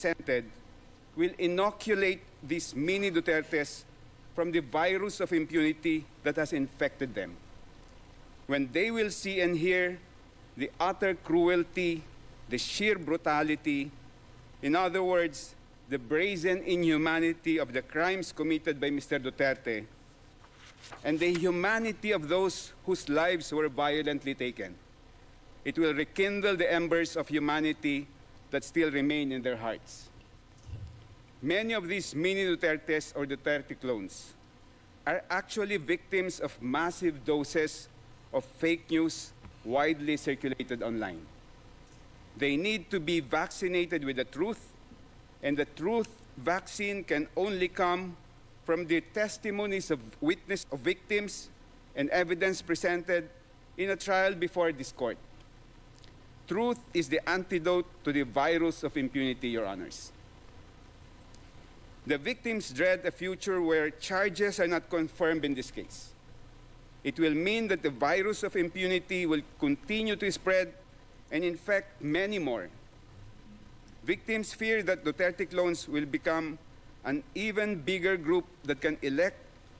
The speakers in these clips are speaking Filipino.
presented will inoculate these mini Dutertes from the virus of impunity that has infected them. When they will see and hear the utter cruelty, the sheer brutality, in other words, the brazen inhumanity of the crimes committed by Mr. Duterte, and the humanity of those whose lives were violently taken, it will rekindle the embers of humanity that still remain in their hearts. Many of these mini Dutertes or Duterte clones are actually victims of massive doses of fake news widely circulated online. They need to be vaccinated with the truth, and the truth vaccine can only come from the testimonies of witness of victims and evidence presented in a trial before this court. Truth is the antidote to the virus of impunity, Your Honors. The victims dread a future where charges are not confirmed in this case. It will mean that the virus of impunity will continue to spread and infect many more. Victims fear that Duterte clones will become an even bigger group that can elect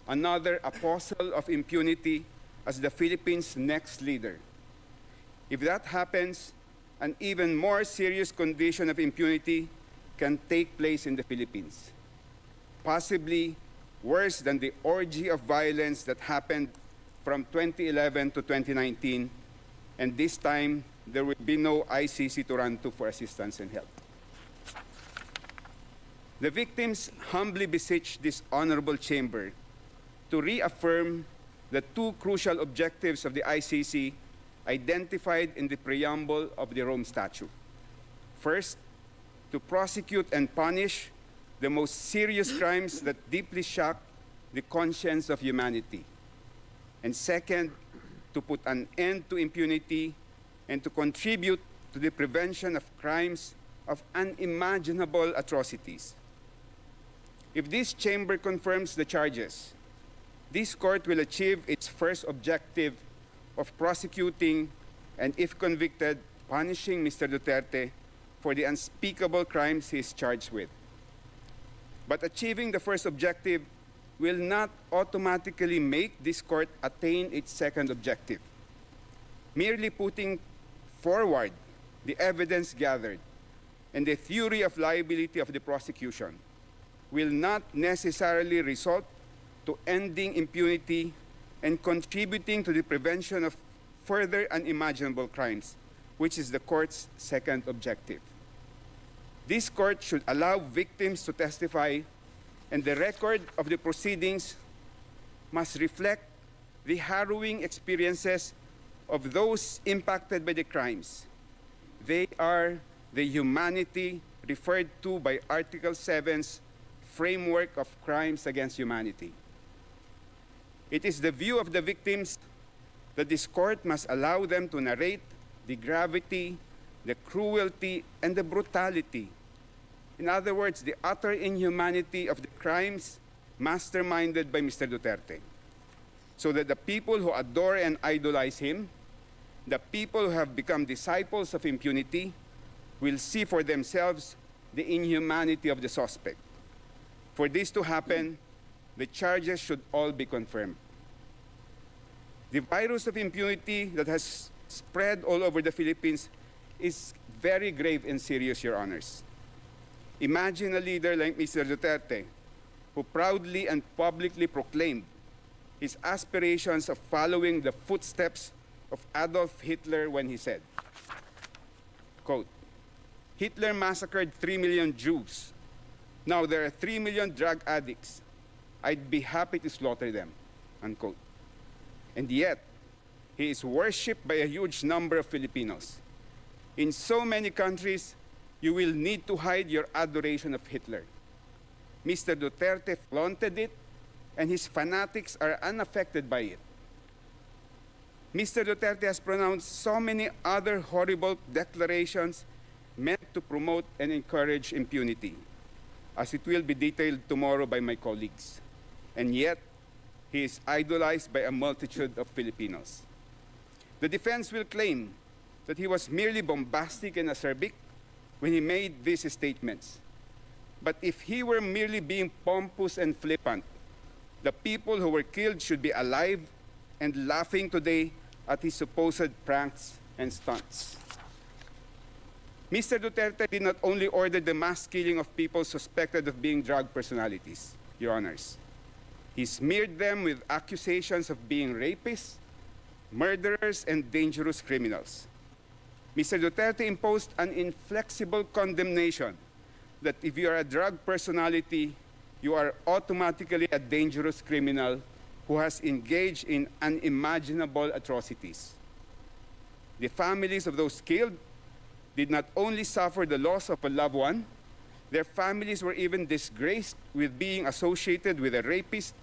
another apostle of impunity as the Philippines' next leader. If that happens, an even more serious condition of impunity can take place in the Philippines, possibly worse than the orgy of violence that happened from 2011 to 2019, and this time there will be no ICC to run to for assistance and help. The victims humbly beseech this honorable chamber to reaffirm the two crucial objectives of the ICC identified in the preamble of the Rome Statute. First, to prosecute and punish the most serious crimes that deeply shock the conscience of humanity. And second, to put an end to impunity and to contribute to the prevention of crimes of unimaginable atrocities. If this chamber confirms the charges, this court will achieve its first objective of prosecuting and, if convicted, punishing Mr. Duterte for the unspeakable crimes he is charged with. But achieving the first objective will not automatically make this court attain its second objective. Merely putting forward the evidence gathered and the theory of liability of the prosecution will not necessarily result to ending impunity and contributing to the prevention of further unimaginable crimes, which is the court's second objective. This court should allow victims to testify, and the record of the proceedings must reflect the harrowing experiences of those impacted by the crimes. They are the humanity referred to by Article 7's framework of crimes against humanity. It is the view of the victims that this court must allow them to narrate the gravity, the cruelty, and the brutality. In other words, the utter inhumanity of the crimes masterminded by Mr. Duterte, so that the people who adore and idolize him, the people who have become disciples of impunity, will see for themselves the inhumanity of the suspect. For this to happen, the charges should all be confirmed. The virus of impunity that has spread all over the Philippines is very grave and serious, Your Honors. Imagine a leader like Mr. Duterte, who proudly and publicly proclaimed his aspirations of following the footsteps of Adolf Hitler when he said, quote, "Hitler massacred 3 million Jews. Now there are 3 million drug addicts. I'd be happy to slaughter them," unquote. And yet, he is worshipped by a huge number of Filipinos. In so many countries, you will need to hide your adoration of Hitler. Mr. Duterte flaunted it, and his fanatics are unaffected by it. Mr. Duterte has pronounced so many other horrible declarations meant to promote and encourage impunity, as it will be detailed tomorrow by my colleagues. And yet, he is idolized by a multitude of Filipinos. The defense will claim that he was merely bombastic and acerbic when he made these statements. But if he were merely being pompous and flippant, the people who were killed should be alive and laughing today at his supposed pranks and stunts. Mr. Duterte did not only order the mass killing of people suspected of being drug personalities, Your Honors. He smeared them with accusations of being rapists, murderers, and dangerous criminals. Mr. Duterte imposed an inflexible condemnation that if you are a drug personality, you are automatically a dangerous criminal who has engaged in unimaginable atrocities. The families of those killed did not only suffer the loss of a loved one, their families were even disgraced with being associated with a rapist,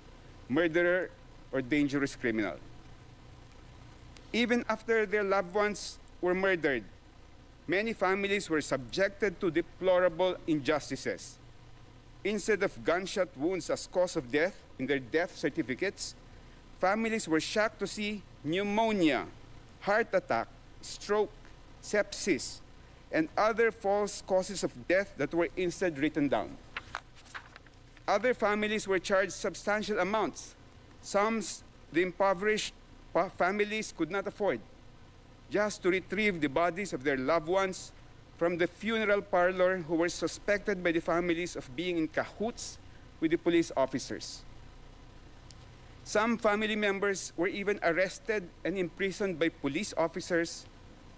murderer, or dangerous criminal. Even after their loved ones were murdered, many families were subjected to deplorable injustices. Instead of gunshot wounds as cause of death in their death certificates, families were shocked to see pneumonia, heart attack, stroke, sepsis, and other false causes of death that were instead written down. Other families were charged substantial amounts. Some the impoverished families could not afford, just to retrieve the bodies of their loved ones from the funeral parlor who were suspected by the families of being in cahoots with the police officers. Some family members were even arrested and imprisoned by police officers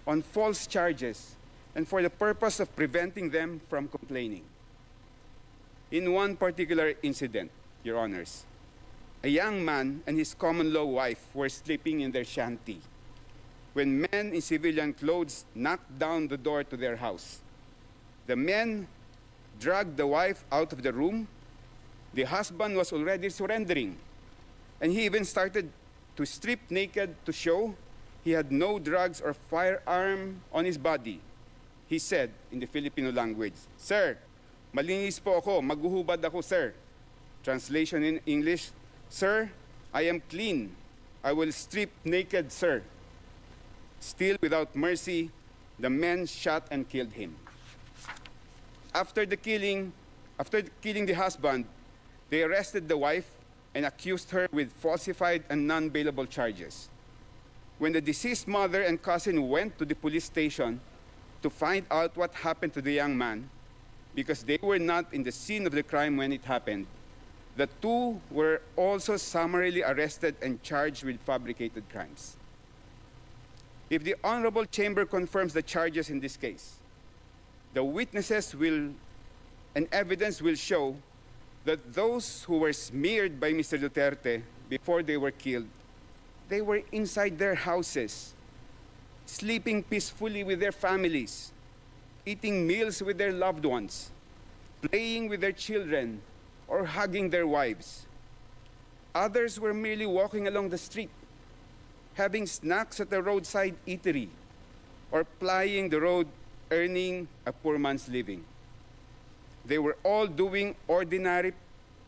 on false charges and for the purpose of preventing them from complaining. In one particular incident, Your Honors, a young man and his common-law wife were sleeping in their shanty when men in civilian clothes knocked down the door to their house. The men dragged the wife out of the room. The husband was already surrendering, and he even started to strip naked to show he had no drugs or firearm on his body. He said in the Filipino language, "Sir, malinis po ako, maghuhubad ako, sir." Translation in English, "Sir, I am clean. I will strip naked, sir." Still without mercy, the men shot and killed him. After killing the husband, they arrested the wife and accused her with falsified and non-bailable charges. When the deceased mother and cousin went to the police station to find out what happened to the young man, because they were not in the scene of the crime when it happened, the two were also summarily arrested and charged with fabricated crimes. If the Honorable Chamber confirms the charges in this case, the witnesses and evidence will show that those who were smeared by Mr. Duterte before they were killed, they were inside their houses, sleeping peacefully with their families, eating meals with their loved ones, playing with their children, or hugging their wives. Others were merely walking along the street, having snacks at the roadside eatery, or plying the road, earning a poor man's living. They were all doing ordinary,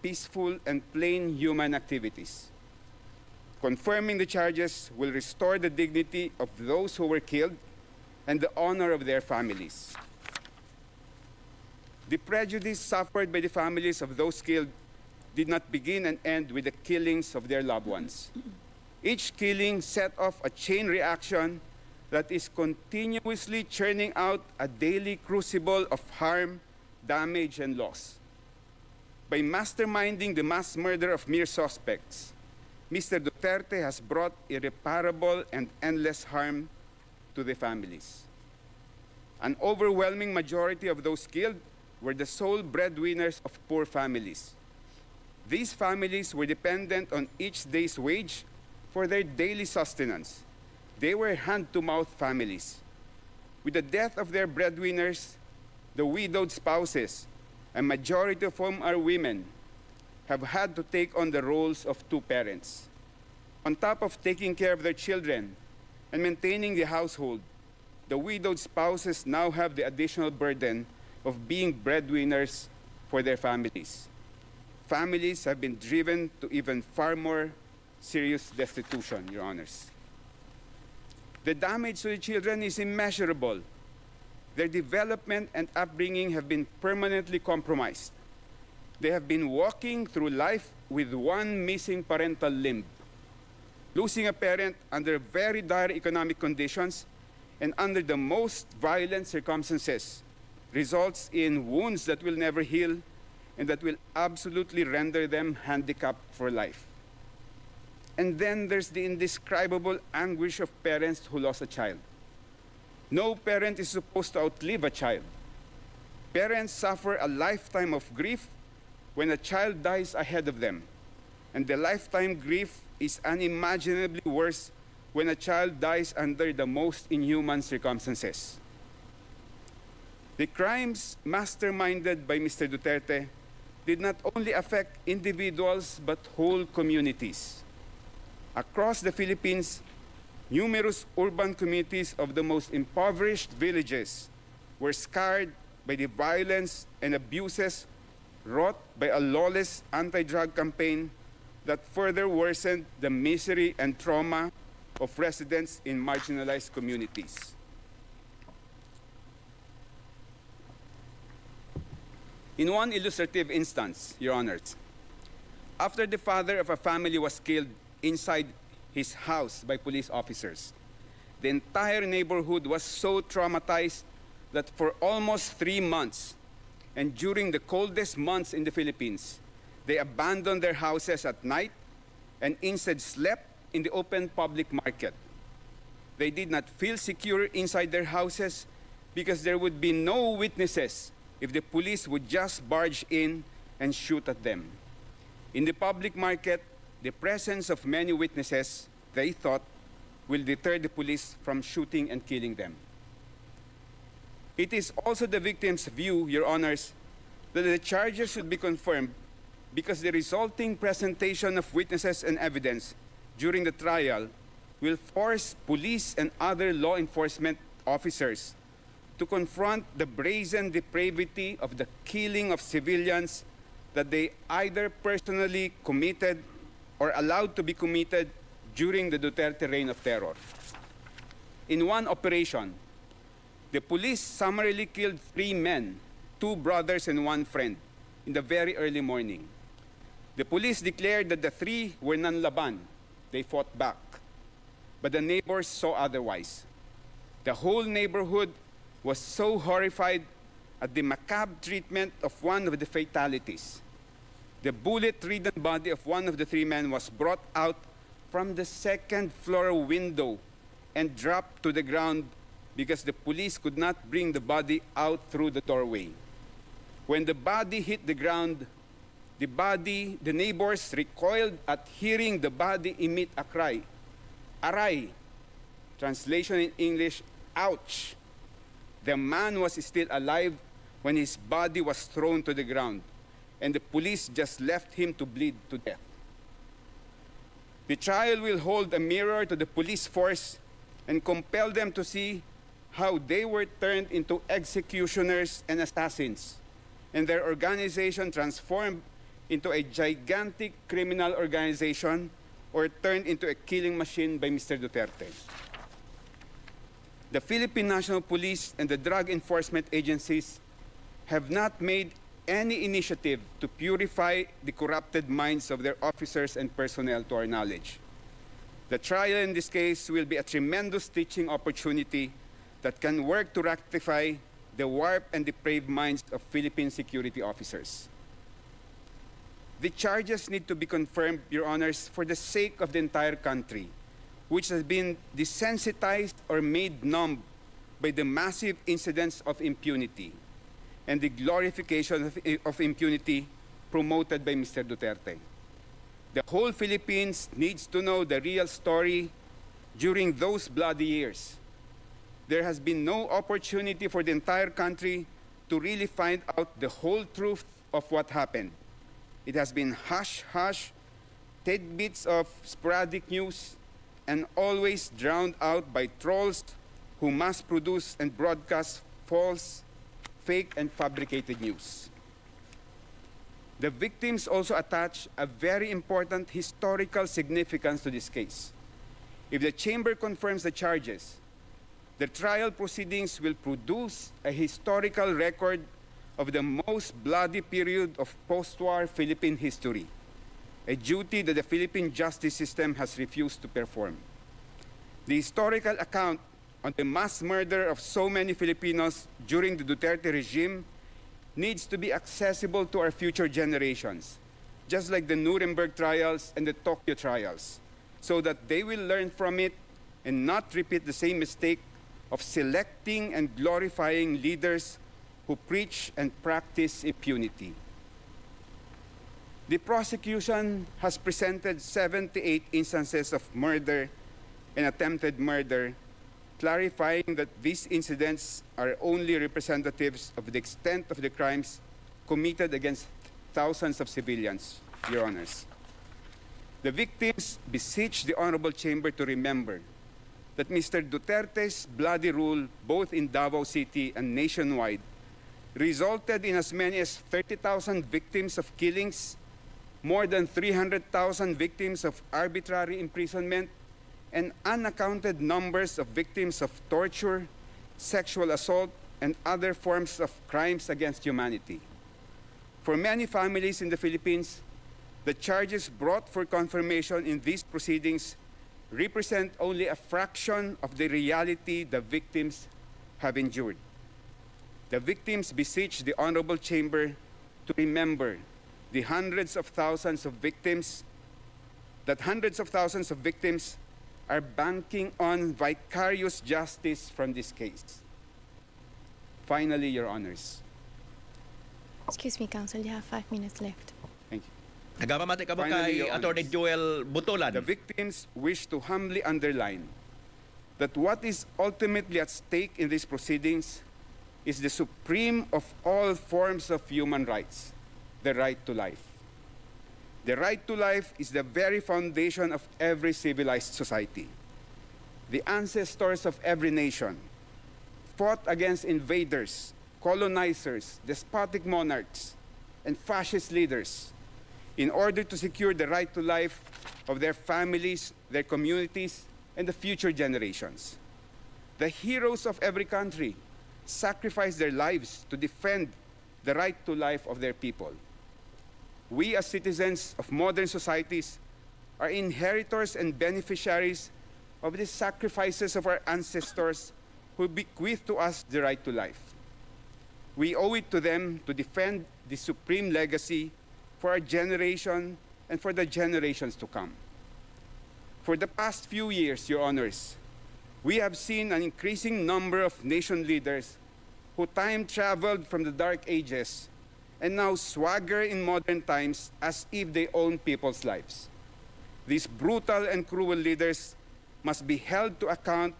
peaceful, and plain human activities. Confirming the charges will restore the dignity of those who were killed and the honor of their families. The prejudice suffered by the families of those killed did not begin and end with the killings of their loved ones. Each killing set off a chain reaction that is continuously churning out a daily crucible of harm, damage, and loss. By masterminding the mass murder of mere suspects, Mr. Duterte has brought irreparable and endless harm to the families. An overwhelming majority of those killed were the sole breadwinners of poor families. These families were dependent on each day's wage for their daily sustenance. They were hand-to-mouth families. With the death of their breadwinners, the widowed spouses, a majority of whom are women, have had to take on the roles of two parents. On top of taking care of their children and maintaining the household, the widowed spouses now have the additional burden of being breadwinners for their families. Families have been driven to even far more serious destitution, Your Honors. The damage to the children is immeasurable. Their development and upbringing have been permanently compromised. They have been walking through life with one missing parental limb. Losing a parent under very dire economic conditions and under the most violent circumstances results in wounds that will never heal and that will absolutely render them handicapped for life. And then there's the indescribable anguish of parents who lost a child. No parent is supposed to outlive a child. Parents suffer a lifetime of grief when a child dies ahead of them, and the lifetime grief is unimaginably worse when a child dies under the most inhuman circumstances. The crimes masterminded by Mr. Duterte did not only affect individuals but whole communities. Across the Philippines, numerous urban communities of the most impoverished villages were scarred by the violence and abuses wrought by a lawless anti-drug campaign that further worsened the misery and trauma of residents in marginalized communities. In one illustrative instance, Your Honors, after the father of a family was killed inside his house by police officers, the entire neighborhood was so traumatized that for almost 3 months, and during the coldest months in the Philippines, they abandoned their houses at night and instead slept in the open public market. They did not feel secure inside their houses because there would be no witnesses if the police would just barge in and shoot at them. In the public market, the presence of many witnesses, they thought, will deter the police from shooting and killing them. It is also the victim's view, Your Honors, that the charges should be confirmed because the resulting presentation of witnesses and evidence during the trial will force police and other law enforcement officers to confront the brazen depravity of the killing of civilians that they either personally committed or allowed to be committed during the Duterte reign of terror. In one operation, the police summarily killed 3 men, 2 brothers and 1 friend, in the very early morning. The police declared that the 3 were nanlaban. They fought back. But the neighbors saw otherwise. The whole neighborhood was so horrified at the macabre treatment of one of the fatalities. The bullet-ridden body of one of the 3 men was brought out from the 2nd floor window and dropped to the ground because the police could not bring the body out through the doorway. When the body hit the ground, the neighbors recoiled at hearing the body emit a cry, "Aray!" Translation in English, "Ouch!" The man was still alive when his body was thrown to the ground, and the police just left him to bleed to death. The trial will hold a mirror to the police force and compel them to see how they were turned into executioners and assassins, and their organization transformed into a gigantic criminal organization or turned into a killing machine by Mr. Duterte. The Philippine National Police and the drug enforcement agencies have not made any initiative to purify the corrupted minds of their officers and personnel to our knowledge. The trial in this case will be a tremendous teaching opportunity that can work to rectify the warped and depraved minds of Philippine security officers. The charges need to be confirmed, Your Honors, for the sake of the entire country, which has been desensitized or made numb by the massive incidents of impunity and the glorification of impunity promoted by Mr. Duterte. The whole Philippines needs to know the real story during those bloody years. There has been no opportunity for the entire country to really find out the whole truth of what happened. It has been hush-hush, tidbits of sporadic news, and always drowned out by trolls who mass produce and broadcast false, fake, and fabricated news. The victims also attach a very important historical significance to this case. If the chamber confirms the charges, the trial proceedings will produce a historical record of the most bloody period of post-war Philippine history, a duty that the Philippine justice system has refused to perform. The historical account on the mass murder of so many Filipinos during the Duterte regime needs to be accessible to our future generations, just like the Nuremberg trials and the Tokyo trials, so that they will learn from it and not repeat the same mistake of selecting and glorifying leaders who preach and practice impunity. The prosecution has presented 78 instances of murder and attempted murder, clarifying that these incidents are only representatives of the extent of the crimes committed against thousands of civilians, Your Honors. The victims beseech the Honorable Chamber to remember that Mr. Duterte's bloody rule, both in Davao City and nationwide, resulted in as many as 30,000 victims of killings, more than 300,000 victims of arbitrary imprisonment, and unaccounted numbers of victims of torture, sexual assault, and other forms of crimes against humanity. For many families in the Philippines, the charges brought for confirmation in these proceedings represent only a fraction of the reality the victims have endured. The victims beseech the Honorable Chamber to remember the hundreds of thousands of victims are banking on vicarious justice from this case. Finally, Your Honors. Excuse me, Counsel, you have 5 minutes left. Thank you. Nagpapamati ka ba Finally, kay Your Attorney Honors, Joel Butolan? The victims wish to humbly underline that what is ultimately at stake in these proceedings is the supreme of all forms of human rights, the right to life. The right to life is the very foundation of every civilized society. The ancestors of every nation fought against invaders, colonizers, despotic monarchs, and fascist leaders in order to secure the right to life of their families, their communities, and the future generations. The heroes of every country sacrificed their lives to defend the right to life of their people. We as citizens of modern societies are inheritors and beneficiaries of the sacrifices of our ancestors who bequeathed to us the right to life. We owe it to them to defend the supreme legacy for our generation and for the generations to come. For the past few years, Your Honors, we have seen an increasing number of nation leaders who time-traveled from the Dark Ages and now swagger in modern times as if they own people's lives. These brutal and cruel leaders must be held to account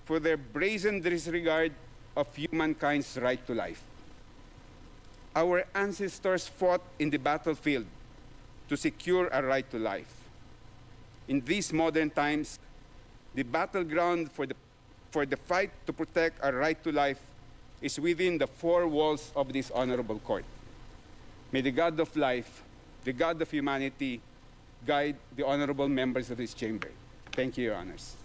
for their brazen disregard of humankind's right to life. Our ancestors fought in the battlefield to secure our right to life. In these modern times, the battleground for the fight to protect our right to life is within the four walls of this honorable court. May the God of life, the God of humanity, guide the honorable members of this chamber. Thank you, Your Honors.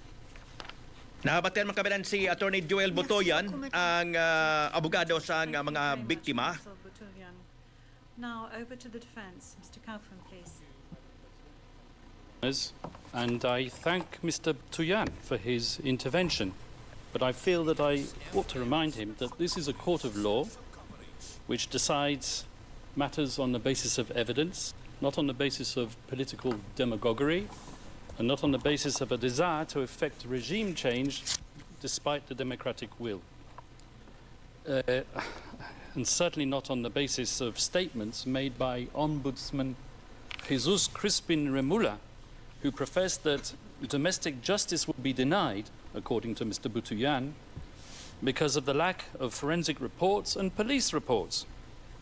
Nahabatian man kami si Attorney Joel Butoyan, ang abogado sa mga biktima. Now over to the defense. Mr. Kaufman, please. And I thank Mr. Tuyan for his intervention, but I feel that I ought to remind him that this is a court of law which decides matters on the basis of evidence, not on the basis of political demagoguery, and not on the basis of a desire to effect regime change despite the democratic will. And certainly not on the basis of statements made by Ombudsman Jesus Crispin Remulla, who professed that domestic justice would be denied, according to Mr. Butoyan, because of the lack of forensic reports and police reports.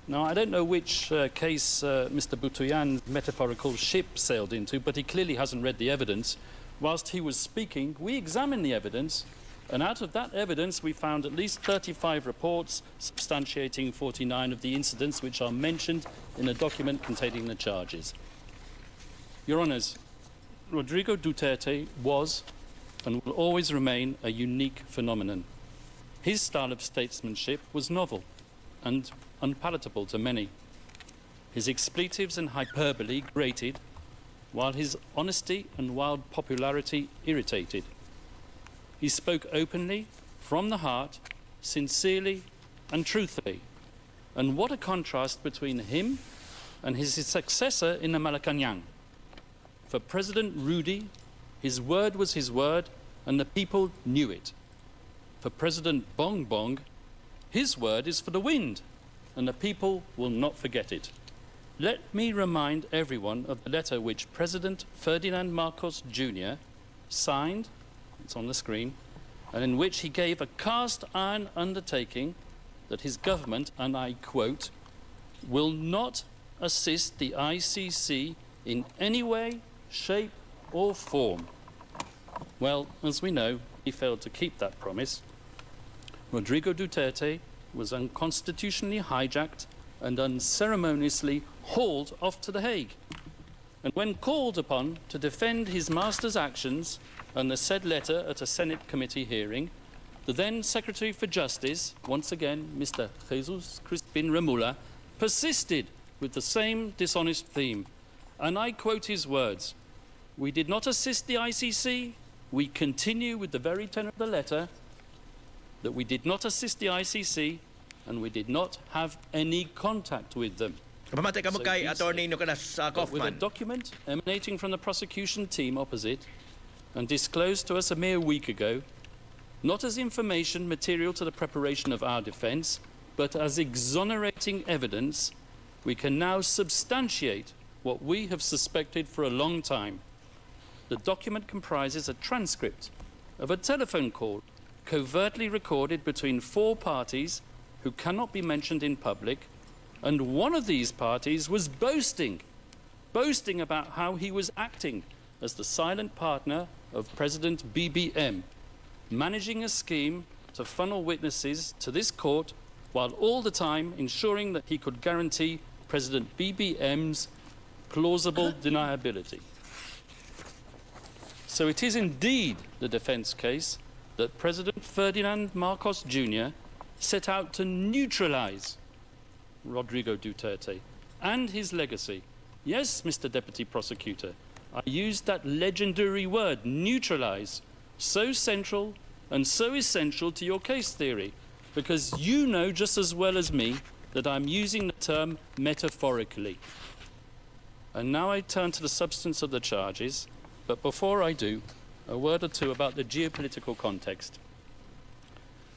Now, I don't know which case Mr. Butoyan's metaphorical ship sailed into, but he clearly hasn't read the evidence. Whilst he was speaking, we examined the evidence, and out of that evidence, we found at least 35 reports substantiating 49 of the incidents which are mentioned in a document containing the charges. Your Honours, Rodrigo Duterte was and will always remain a unique phenomenon. His style of statesmanship was novel, and unpalatable to many. His expletives and hyperbole grated, while his honesty and wild popularity irritated. He spoke openly, from the heart, sincerely and truthfully. And what a contrast between him and his successor in the Malacanang. For President Rudy, his word was his word, and the people knew it. For President Bong Bong, his word is for the wind, and the people will not forget it. Let me remind everyone of the letter which President Ferdinand Marcos Jr. signed, it's on the screen, and in which he gave a cast-iron undertaking that his government, and I quote, will not assist the ICC in any way, shape or form. Well, as we know, he failed to keep that promise. Rodrigo Duterte was unconstitutionally hijacked and unceremoniously hauled off to The Hague. And when called upon to defend his master's actions and the said letter at a Senate committee hearing, the then Secretary for Justice, once again Mr. Jesus Crispin Remulla, persisted with the same dishonest theme. And I quote his words, "We did not assist the ICC. We continue with the very tenor of the letter that we did not assist the ICC and we did not have any contact with them." Mamatay ka mo So kay he's- Attorney Nicolas But with a Kaufman. document emanating from the prosecution team opposite and disclosed to us a mere week ago, not as information material to the preparation of our defence, but as exonerating evidence, we can now substantiate what we have suspected for a long time. The document comprises a transcript of a telephone call covertly recorded between 4 parties who cannot be mentioned in public, and one of these parties was boasting about how he was acting as the silent partner of President BBM, managing a scheme to funnel witnesses to this court while all the time ensuring that he could guarantee President BBM's plausible deniability. So it is indeed the defence case that President Ferdinand Marcos Jr. set out to neutralise Rodrigo Duterte and his legacy. Yes, Mr. Deputy Prosecutor, I used that legendary word, neutralise, so central and so essential to your case theory, because you know just as well as me that I'm using the term metaphorically. And now I turn to the substance of the charges, but before I do, a word or two about the geopolitical context.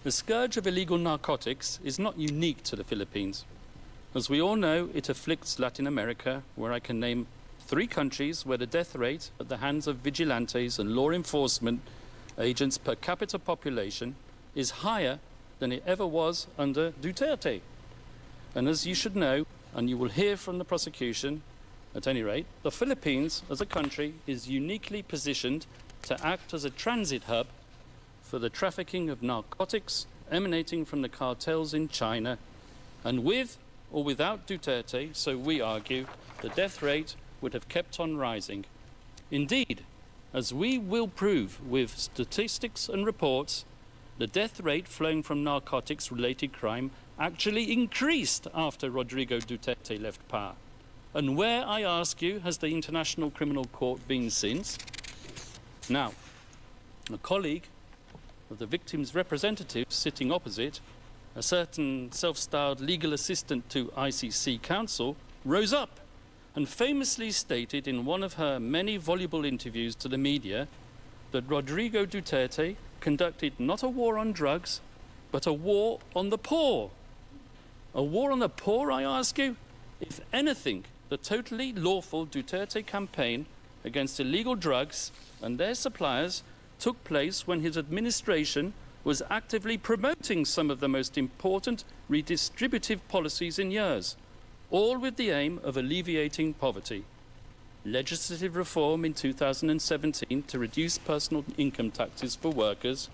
The scourge of illegal narcotics is not unique to the Philippines. As we all know, it afflicts Latin America, where I can name 3 countries where the death rate at the hands of vigilantes and law enforcement agents per capita population is higher than it ever was under Duterte. And as you should know, and you will hear from the prosecution, at any rate, the Philippines as a country is uniquely positioned to act as a transit hub for the trafficking of narcotics emanating from the cartels in China. And with or without Duterte, so we argue, the death rate would have kept on rising. Indeed, as we will prove with statistics and reports, the death rate flowing from narcotics-related crime actually increased after Rodrigo Duterte left power. And where, I ask you, has the International Criminal Court been since? Now, a colleague of the victim's representative sitting opposite, a certain self-styled legal assistant to ICC counsel, rose up and famously stated in one of her many voluble interviews to the media that Rodrigo Duterte conducted not a war on drugs, but a war on the poor. A war on the poor, I ask you? If anything, the totally lawful Duterte campaign against illegal drugs and their suppliers took place when his administration was actively promoting some of the most important redistributive policies in years, all with the aim of alleviating poverty. Legislative reform in 2017 to reduce personal income taxes for workers,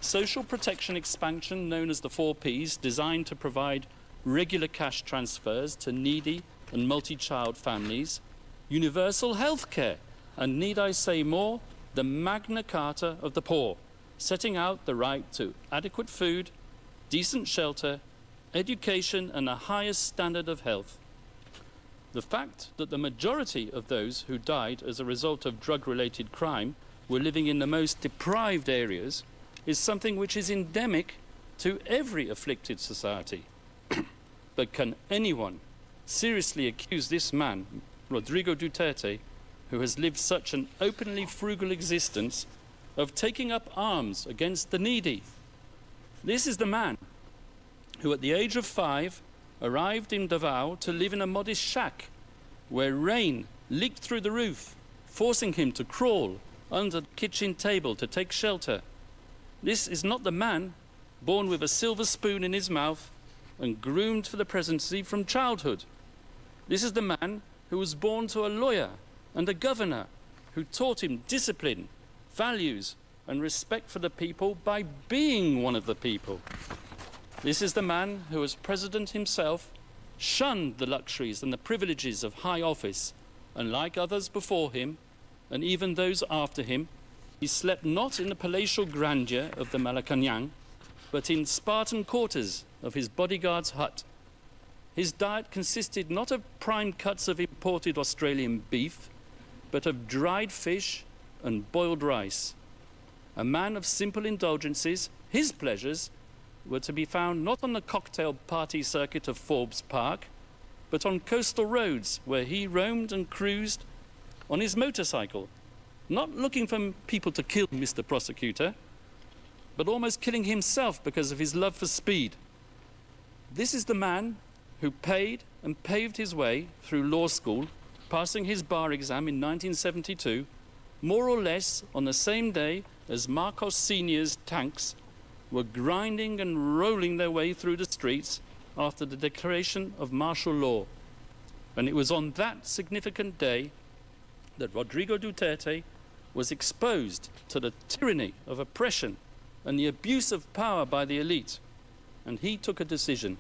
social protection expansion known as the 4 Ps, designed to provide regular cash transfers to needy and multi-child families, universal health care, and need I say more, the Magna Carta of the poor, setting out the right to adequate food, decent shelter, education, and the highest standard of health. The fact that the majority of those who died as a result of drug-related crime were living in the most deprived areas is something which is endemic to every afflicted society. But can anyone seriously accuse this man, Rodrigo Duterte, who has lived such an openly frugal existence, of taking up arms against the needy? This is the man who, at the age of 5, arrived in Davao to live in a modest shack where rain leaked through the roof, forcing him to crawl under the kitchen table to take shelter. This is not the man born with a silver spoon in his mouth and groomed for the presidency from childhood. This is the man who was born to a lawyer and a governor who taught him discipline, values, and respect for the people by being one of the people. This is the man who, as president himself, shunned the luxuries and the privileges of high office, and like others before him, and even those after him, he slept not in the palatial grandeur of the Malacanang, but in Spartan quarters of his bodyguard's hut. His diet consisted not of prime cuts of imported Australian beef, but of dried fish and boiled rice. A man of simple indulgences, his pleasures were to be found not on the cocktail party circuit of Forbes Park, but on coastal roads where he roamed and cruised on his motorcycle, not looking for people to kill Mr. Prosecutor, but almost killing himself because of his love for speed. This is the man who paid and paved his way through law school, passing his bar exam in 1972, more or less on the same day as Marcos Sr.'s tanks were grinding and rolling their way through the streets after the declaration of martial law. And it was on that significant day that Rodrigo Duterte was exposed to the tyranny of oppression and the abuse of power by the elite. And he took a decision.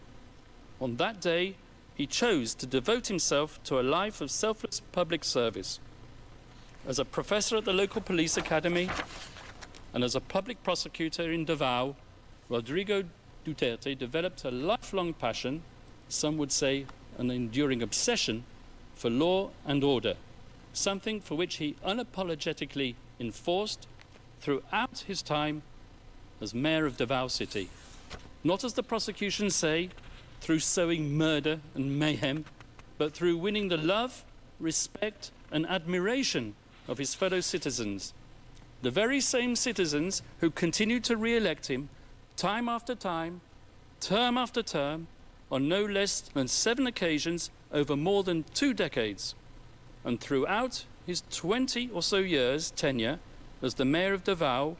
On that day, he chose to devote himself to a life of selfless public service. As a professor at the local police academy and as a public prosecutor in Davao, Rodrigo Duterte developed a lifelong passion, some would say an enduring obsession, for law and order, something for which he unapologetically enforced throughout his time as mayor of Davao City. Not, as the prosecution say, through sowing murder and mayhem, but through winning the love, respect, and admiration of his fellow citizens. The very same citizens who continued to re-elect him time after time, term after term, on no less than 7 occasions over more than 2 decades. And throughout his 20 or so years tenure as the mayor of Davao,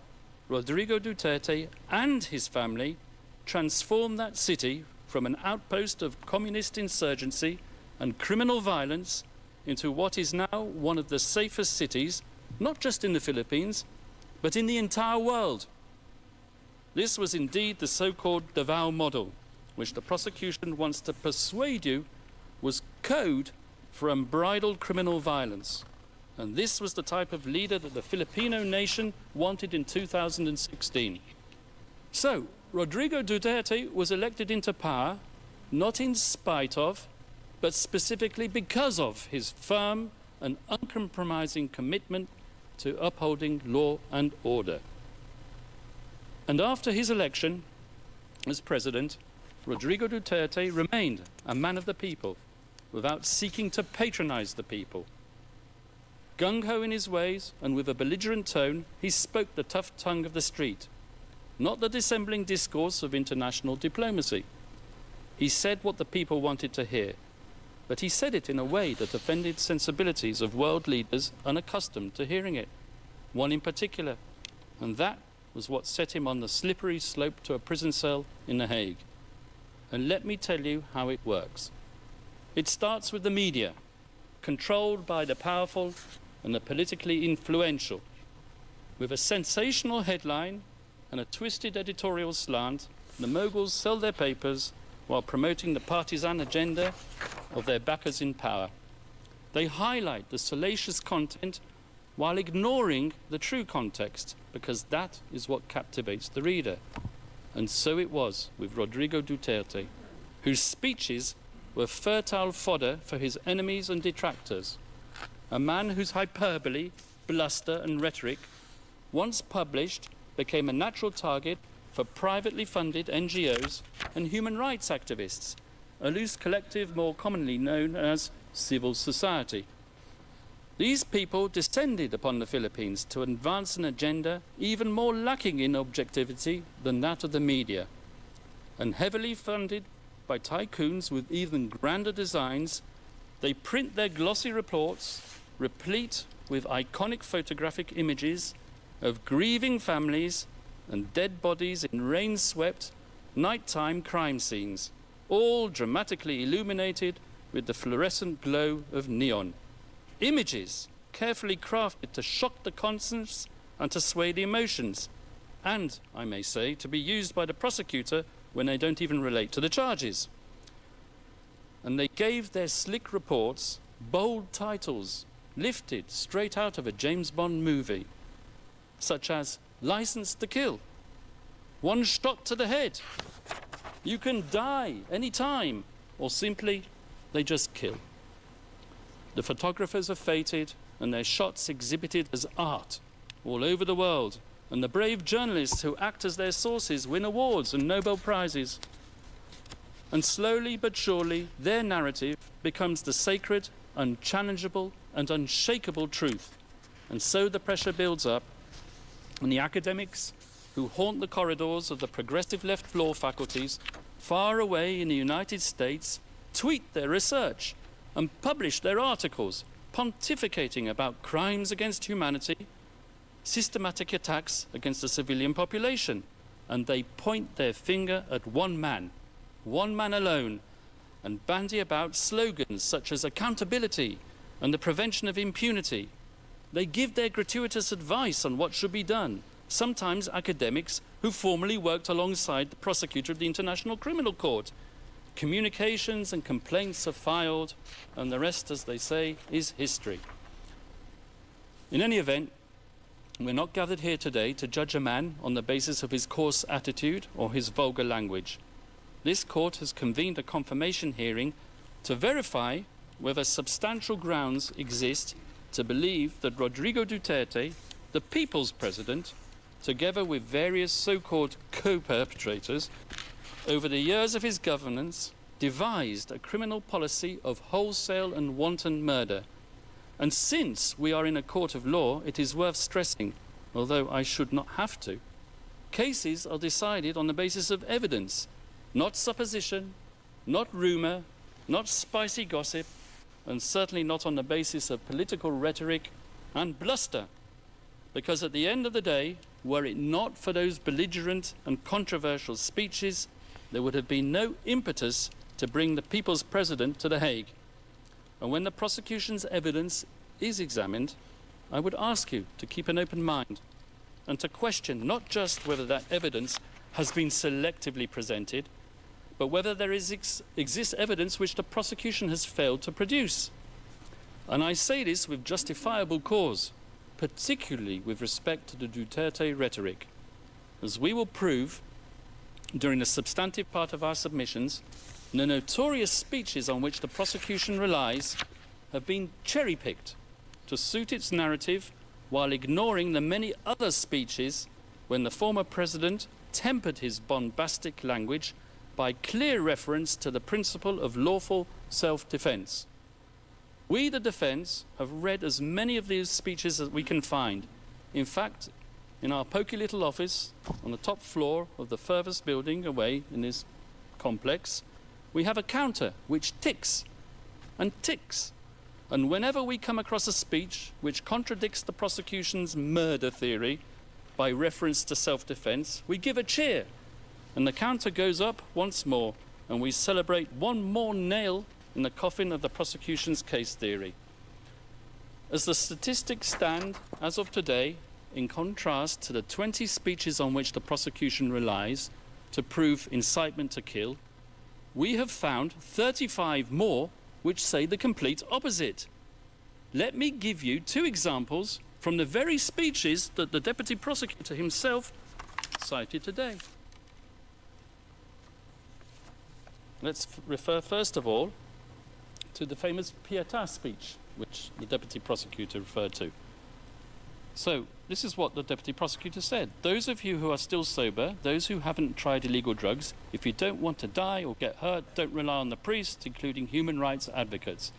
Rodrigo Duterte and his family transformed that city from an outpost of communist insurgency and criminal violence into what is now one of the safest cities, not just in the Philippines, but in the entire world. This was indeed the so-called Davao model, which the prosecution wants to persuade you was code for unbridled criminal violence. And this was the type of leader that the Filipino nation wanted in 2016. So, Rodrigo Duterte was elected into power, not in spite of, but specifically because of his firm and uncompromising commitment to upholding law and order. And after his election as president, Rodrigo Duterte remained a man of the people, without seeking to patronize the people. Gung-ho in his ways and with a belligerent tone, he spoke the tough tongue of the street, not the dissembling discourse of international diplomacy. He said what the people wanted to hear, but he said it in a way that offended sensibilities of world leaders unaccustomed to hearing it, one in particular, and that was what set him on the slippery slope to a prison cell in The Hague. And let me tell you how it works. It starts with the media, controlled by the powerful and the politically influential. With a sensational headline and a twisted editorial slant, the moguls sell their papers while promoting the partisan agenda of their backers in power. They highlight the salacious content while ignoring the true context, because that is what captivates the reader. And so it was with Rodrigo Duterte. whose speeches were fertile fodder for his enemies and detractors. A man whose hyperbole, bluster and rhetoric, once published, became a natural target for privately funded NGOs and human rights activists, a loose collective more commonly known as civil society. These people descended upon the Philippines to advance an agenda even more lacking in objectivity than that of the media, and heavily funded by tycoons with even grander designs, they print their glossy reports, replete with iconic photographic images of grieving families and dead bodies in rain-swept, nighttime crime scenes, all dramatically illuminated with the fluorescent glow of neon. Images carefully crafted to shock the conscience and to sway the emotions, and, I may say, to be used by the prosecutor when they don't even relate to the charges. And they gave their slick reports bold titles lifted straight out of a James Bond movie, such as License to Kill, One Shot to the Head, You Can Die Any Time, or simply, They Just Kill. The photographers are fated and their shots exhibited as art all over the world, and the brave journalists who act as their sources win awards and Nobel Prizes. And slowly but surely, their narrative becomes the sacred, unchallengeable and unshakable truth. And so the pressure builds up, and the academics who haunt the corridors of the progressive left law faculties far away in the United States tweet their research and publish their articles pontificating about crimes against humanity, systematic attacks against the civilian population, and they point their finger at one man alone, and bandy about slogans such as accountability and the prevention of impunity. They give their gratuitous advice on what should be done, sometimes academics who formerly worked alongside the prosecutor of the International Criminal Court. Communications and complaints are filed, and the rest, as they say, is history. In any event, we're not gathered here today to judge a man on the basis of his coarse attitude or his vulgar language. This court has convened a confirmation hearing to verify whether substantial grounds exist to believe that Rodrigo Duterte, the people's president, together with various so-called co-perpetrators, over the years of his governance, devised a criminal policy of wholesale and wanton murder. And since we are in a court of law, it is worth stressing, although I should not have to, cases are decided on the basis of evidence, not supposition, not rumour, not spicy gossip, and certainly not on the basis of political rhetoric and bluster. Because at the end of the day, were it not for those belligerent and controversial speeches, there would have been no impetus to bring the people's president to The Hague. And when the prosecution's evidence is examined, I would ask you to keep an open mind and to question not just whether that evidence has been selectively presented, but whether there exists evidence which the prosecution has failed to produce. And I say this with justifiable cause, particularly with respect to the Duterte rhetoric, as we will prove during the substantive part of our submissions. The notorious speeches on which the prosecution relies have been cherry-picked to suit its narrative, while ignoring the many other speeches when the former president tempered his bombastic language by clear reference to the principle of lawful self-defense. We, the defense, have read as many of these speeches as we can find. In fact, in our poky little office on the top floor of the furthest building away in this complex, we have a counter which ticks and ticks. And whenever we come across a speech which contradicts the prosecution's murder theory by reference to self-defense, we give a cheer, and the counter goes up once more, and we celebrate one more nail in the coffin of the prosecution's case theory. As the statistics stand as of today, in contrast to the 20 speeches on which the prosecution relies to prove incitement to kill, we have found 35 more which say the complete opposite. Let me give you two examples from the very speeches that the deputy prosecutor himself cited today. Let's refer first of all to the famous Pietà speech, which the Deputy Prosecutor referred to. So, this is what the Deputy Prosecutor said. Those of you who are still sober, those who haven't tried illegal drugs, if you don't want to die or get hurt, don't rely on the priests, including human rights advocates.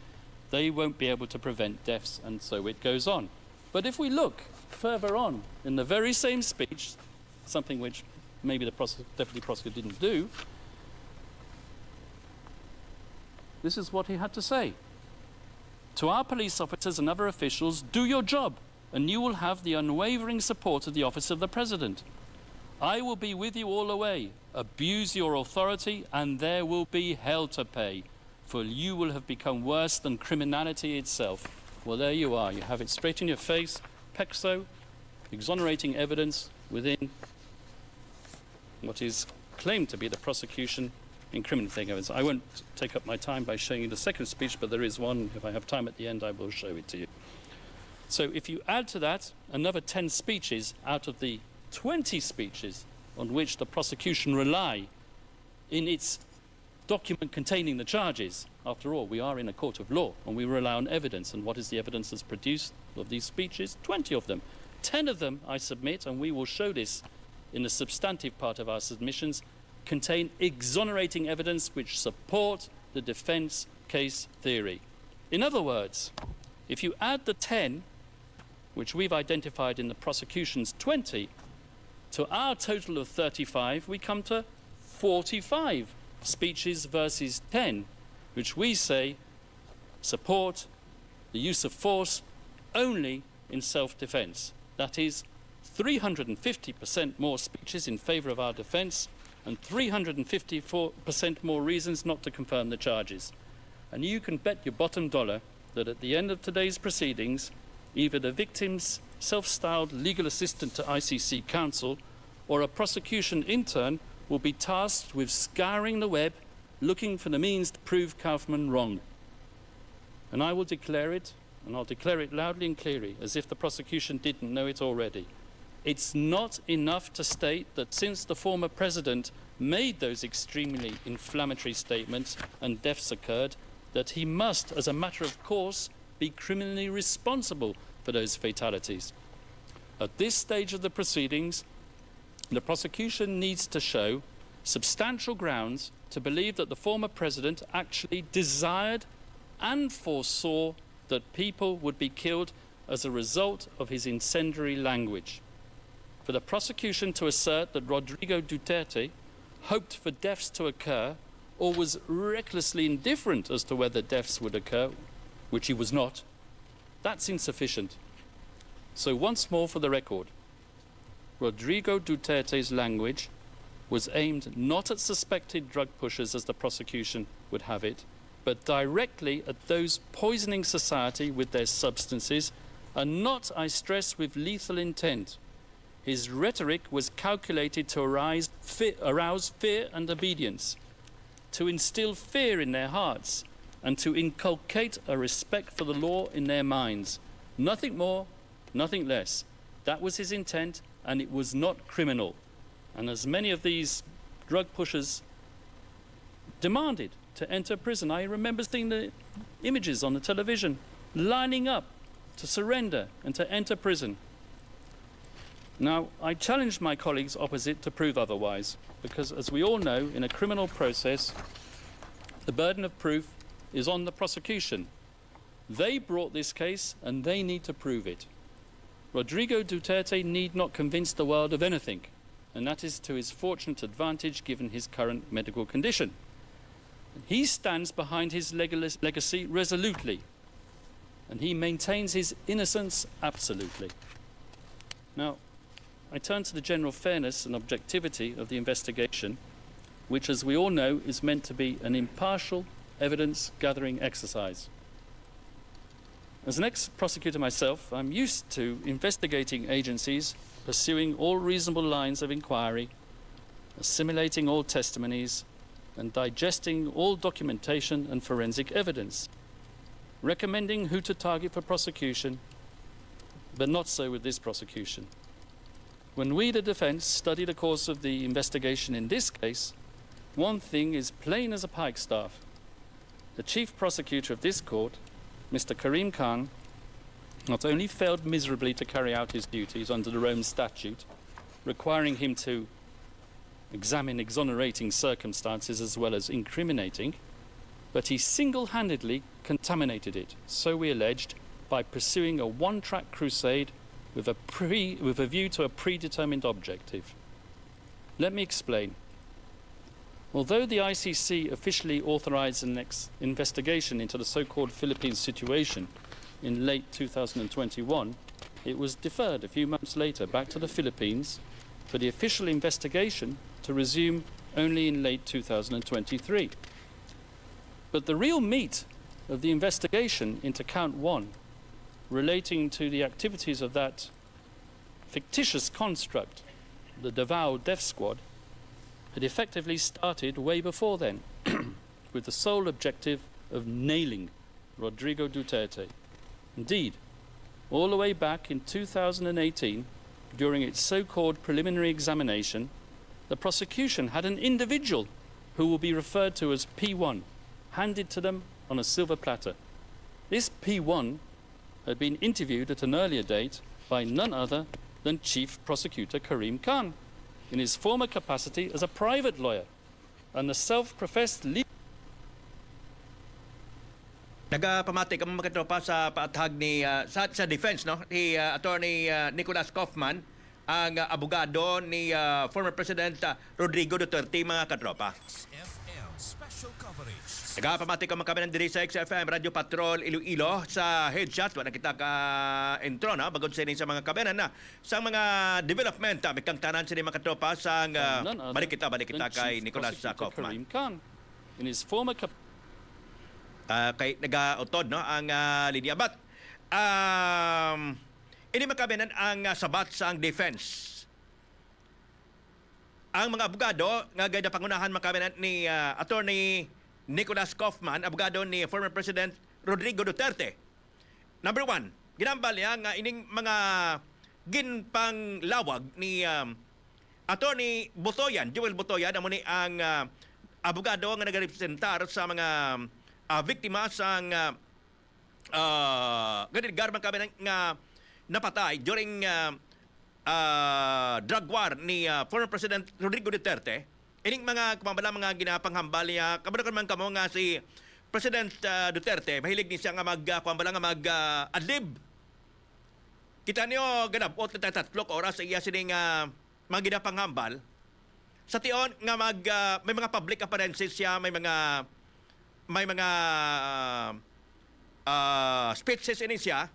They won't be able to prevent deaths, and so it goes on. But if we look further on in the very same speech, something which maybe the Deputy Prosecutor didn't do, this is what he had to say. To our police officers and other officials, do your job, and you will have the unwavering support of the Office of the President. I will be with you all the way. Abuse your authority, and there will be hell to pay, for you will have become worse than criminality itself. Well, there you are. You have it straight in your face. 𝐋𝐈𝐕𝐄, exonerating evidence within what is claimed to be the prosecution incriminating evidence. I won't take up my time by showing you the second speech, but there is one. If I have time at the end, I will show it to you. So if you add to that another 10 speeches out of the 20 speeches on which the prosecution rely in its document containing the charges, after all, we are in a court of law and we rely on evidence. And what is the evidence that's produced of these speeches? 20 of them. 10 of them, I submit, and we will show this in the substantive part of our submissions, contain exonerating evidence which support the defence case theory. In other words, if you add the 10 which we've identified in the prosecution's 20 to our total of 35, we come to 45 speeches versus 10, which we say support the use of force only in self-defence. That is 350% more speeches in favour of our defence and 354% more reasons not to confirm the charges. And you can bet your bottom dollar that at the end of today's proceedings, either the victim's self-styled legal assistant to ICC counsel or a prosecution intern will be tasked with scouring the web, looking for the means to prove Kaufman wrong. And I will declare it, and I'll declare it loudly and clearly, as if the prosecution didn't know it already. It's not enough to state that since the former president made those extremely inflammatory statements and deaths occurred, that he must, as a matter of course, be criminally responsible for those fatalities. At this stage of the proceedings, the prosecution needs to show substantial grounds to believe that the former president actually desired and foresaw that people would be killed as a result of his incendiary language. For the prosecution to assert that Rodrigo Duterte hoped for deaths to occur or was recklessly indifferent as to whether deaths would occur, which he was not, that's insufficient. So once more for the record, Rodrigo Duterte's language was aimed not at suspected drug pushers as the prosecution would have it, but directly at those poisoning society with their substances, and not, I stress, with lethal intent. His rhetoric was calculated to arouse fear and obedience, to instill fear in their hearts, and to inculcate a respect for the law in their minds. Nothing more, nothing less. That was his intent, and it was not criminal. And as many of these drug pushers demanded to enter prison, I remember seeing the images on the television, lining up to surrender and to enter prison. Now, I challenge my colleagues opposite to prove otherwise, because as we all know, in a criminal process, the burden of proof is on the prosecution. They brought this case and they need to prove it. Rodrigo Duterte need not convince the world of anything, and that is to his fortunate advantage given his current medical condition. He stands behind his legacy resolutely, and he maintains his innocence absolutely. Now, I turn to the general fairness and objectivity of the investigation, which, as we all know, is meant to be an impartial evidence-gathering exercise. As an ex-prosecutor myself, I'm used to investigating agencies pursuing all reasonable lines of inquiry, assimilating all testimonies, and digesting all documentation and forensic evidence, recommending who to target for prosecution, but not so with this prosecution. When we, the defence, study the course of the investigation in this case, One thing is plain as a pikestaff. The chief prosecutor of this court, Mr. Karim Khan, not only failed miserably to carry out his duties under the Rome Statute, requiring him to examine exonerating circumstances as well as incriminating, but he single-handedly contaminated it, so we alleged, by pursuing a one-track crusade with a view to a predetermined objective. Let me explain. Although the ICC officially authorized an investigation into the so-called Philippines situation in late 2021, it was deferred a few months later back to the Philippines for the official investigation to resume only in late 2023. But the real meat of the investigation into Count 1, relating to the activities of that fictitious construct, the Davao Death Squad, had effectively started way before then, with the sole objective of nailing Rodrigo Duterte. Indeed, all the way back in 2018, during its so-called preliminary examination, the prosecution had an individual who will be referred to as P1, handed to them on a silver platter. This P1 had been interviewed at an earlier date by none other than Chief Prosecutor Karim Khan, in his former capacity as a private lawyer, and the self-professed legal. Nagapamati ka mga katropa sa paathag ni sa defense no ni attorney Nicholas Kaufman, ang abogado ni former President Rodrigo Duterte, mga katropa. XFM special coverage. Nagapamati ka mga kabinan diri sa XFM Radio Patrol Iloilo sa headshot. Wala kita ka intro na bagod sa mga kabinan na sa mga development may kang tanan sa mga katropa sa balik kita kay Nicholas Kaufman. In his former kay nagautod no ang linya bat ini makabinan ang sabat sa ang defense. Ang mga abogado nga gayda pangunahan makabinan ni attorney Nicholas Kaufman, abogado ni former President Rodrigo Duterte. Number 1, ginambal niya nga ining mga ginpanglawag ni attorney Butoyan, Joel Butoyan, amo ni ang abogado nga nagarepresentar sa mga biktima sa ganiligar man kami nga napatay during drug war ni former President Rodrigo Duterte. Ining mga kumambala mga ginapanghambal niya kabalo man kamo nga si President Duterte mahilig ni siya nga kumambala nga adlib. Kita niyo ganabot na tatlong oras sa iya sining mga ginapanghambal sa tion nga may mga public appearances siya, may mga speeches ini siya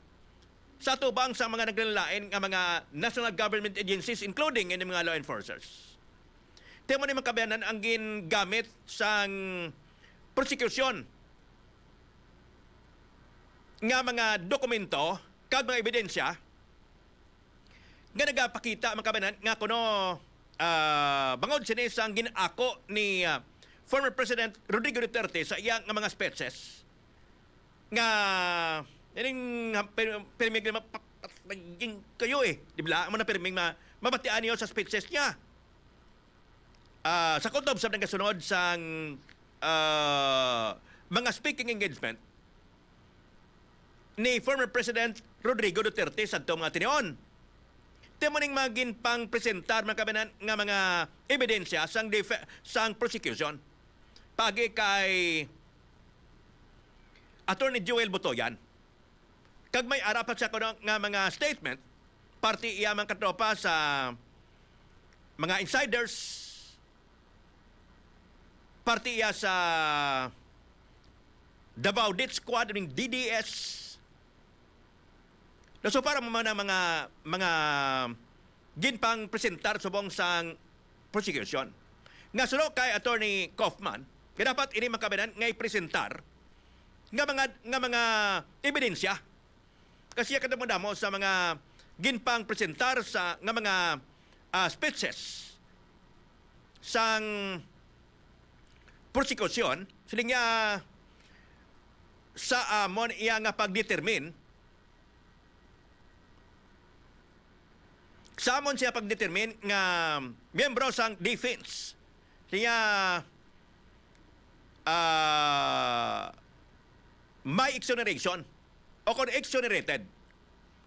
sa tubang sa mga naglalain nga mga national government agencies including in mga law enforcers. Temo ni makabayanan ang gingamit sa prosecution nga mga dokumento kag mga ebidensya nga nagapakita makabayanan nga kuno bangod sini sa ginako ni former President Rodrigo Duterte sa iyang nga mga speeches nga ining permig kayo di ba mo na permig mabatian niyo sa speeches niya. Sa kontob sa nagasunod sa mga speaking engagement ni former President Rodrigo Duterte sa mga tinion. Temo ning magin pang presentar mga kabinan nga mga ebidensya sang prosecution. Pagi kay Attorney Joel Butoyan. Kag may arapat sa kuno nga mga statement party iya man katropa sa mga insiders, party iya sa Davao Death Squad ng DDS. So para mo man mga ginpang presentar subong sang prosecution. Nga suno kay Attorney Kaufman, kaya dapat ini makabinan nga i-presentar nga mga ebidensya. Kasi kada mo damo sa mga ginpang presentar sa nga mga speeches sang prosecution, siling nga sa amon iya nga pagdetermine sa amon siya pagdetermine nga miyembro sang defense. Siya may exoneration o kung exonerated.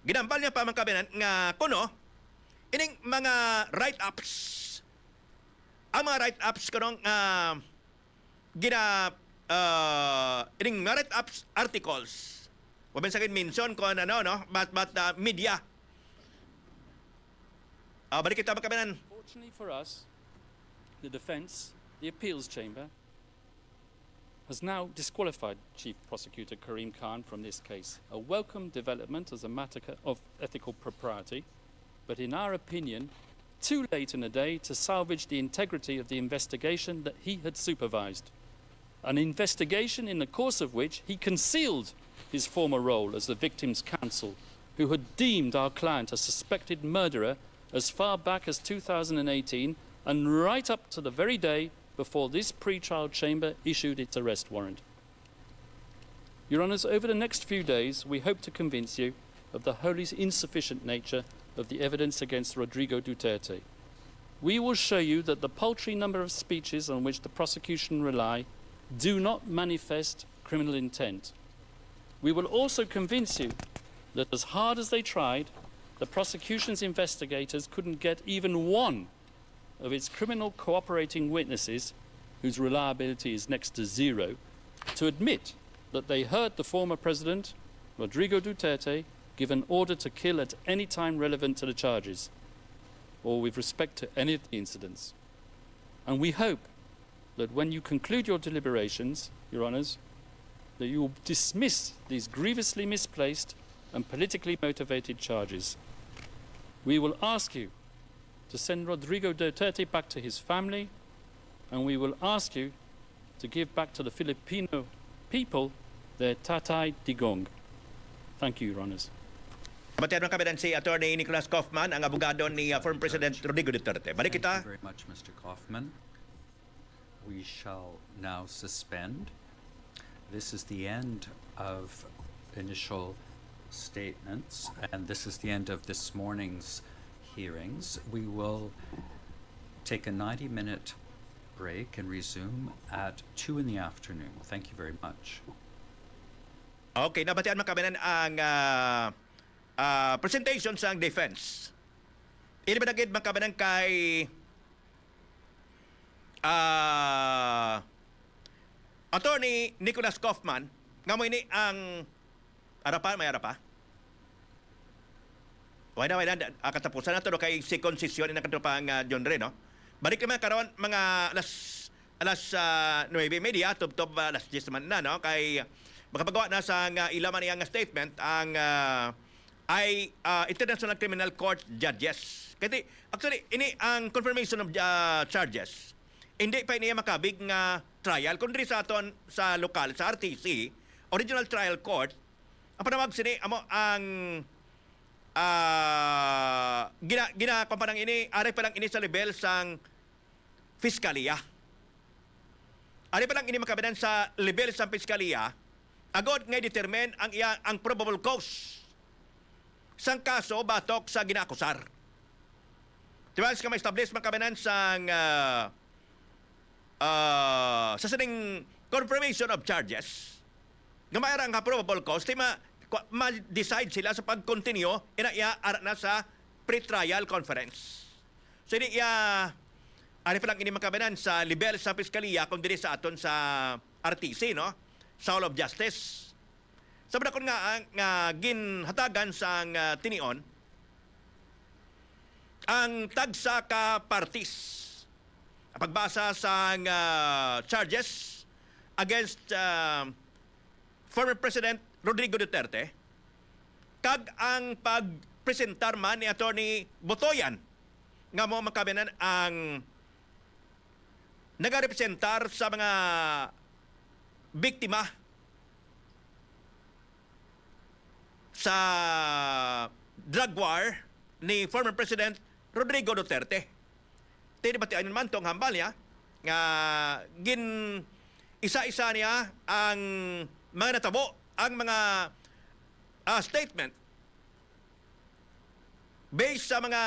Ginambal niya pa mga kabanan nga kuno ining mga write-ups, ang mga write-ups kanong ining mga write-ups articles. Waben sa akin mention ko ano no, but media. Balik kita mga kabanan. Fortunately for us, the defense, the appeals chamber, has now disqualified Chief Prosecutor Karim Khan from this case. A welcome development as a matter of ethical propriety, but in our opinion, too late in the day to salvage the integrity of the investigation that he had supervised. An investigation in the course of which he concealed his former role as the victim's counsel, who had deemed our client a suspected murderer as far back as 2018 and right up to the very day before this pre-trial chamber issued its arrest warrant. Your Honours, over the next few days, we hope to convince you of the wholly insufficient nature of the evidence against Rodrigo Duterte. We will show you that the paltry number of speeches on which the prosecution rely do not manifest criminal intent. We will also convince you that as hard as they tried, the prosecution's investigators couldn't get even one of its criminal cooperating witnesses, whose reliability is next to zero, to admit that they heard the former president, Rodrigo Duterte, give an order to kill at any time relevant to the charges, or with respect to any of the incidents. And we hope that when you conclude your deliberations, Your Honours, that you will dismiss these grievously misplaced and politically motivated charges. We will ask you to send Rodrigo Duterte back to his family, and we will ask you to give back to the Filipino people their tatay digong. Thank you, Your Honours. Batian ng kabinan si Attorney Nicholas Kaufman, ang abogado ni former President Rodrigo Duterte. Balik kita. Thank you very much, Mr. Kaufman. We shall now suspend. This is the end of initial statements, and this is the end of this morning's hearings. We will take a 90-minute break and resume at 2 in the afternoon. Thank you very much. Okay, nabatian mga kabinan ang presentation sa defense. Inibanagid mga kabinan kay Attorney Nicholas Kaufman nga mo ini ang may arapa. Wala na katapusan nato kay si konsesyon ina katupang John Ray, no? Balik naman karon mga alas 9:30 tub alas 10 man na, no? Kay makapagawa na sa ilaman iyang statement ang International Criminal Court judges. Kasi actually ini ang confirmation of charges. Hindi pa niya makabig nga trial kundi sa aton sa lokal sa RTC Original Trial Court. Ang panawag sini amo ang ginakampanang ini ari pa lang ini sa level sang fiskalya. Ari pa lang ini makabinan sa level sang fiskalya agod nga determine ang probable cause sang kaso batok sa ginaakusar. Diba ka ma-establish makabinan sang sa sining confirmation of charges nga mayroon ang probable cause di ma-decide sila sa pag-continue ara na sa pre-trial conference. So ini ari pa lang ini makabanan sa level sa piskalya kung diri sa aton sa RTC, no? Sa Hall of Justice. Sabi ko nga ginhatagan sa tinion ang tagsa ka parties. Pagbasa sa charges against former President Rodrigo Duterte, kag ang pagpresentar man ni Attorney Botoyan nga mo makabinan ang nagarepresentar sa mga biktima sa drug war ni former President Rodrigo Duterte. Tinibatian naman itong hambal niya nga isa-isa niya ang mga natabo, ang mga statement based sa mga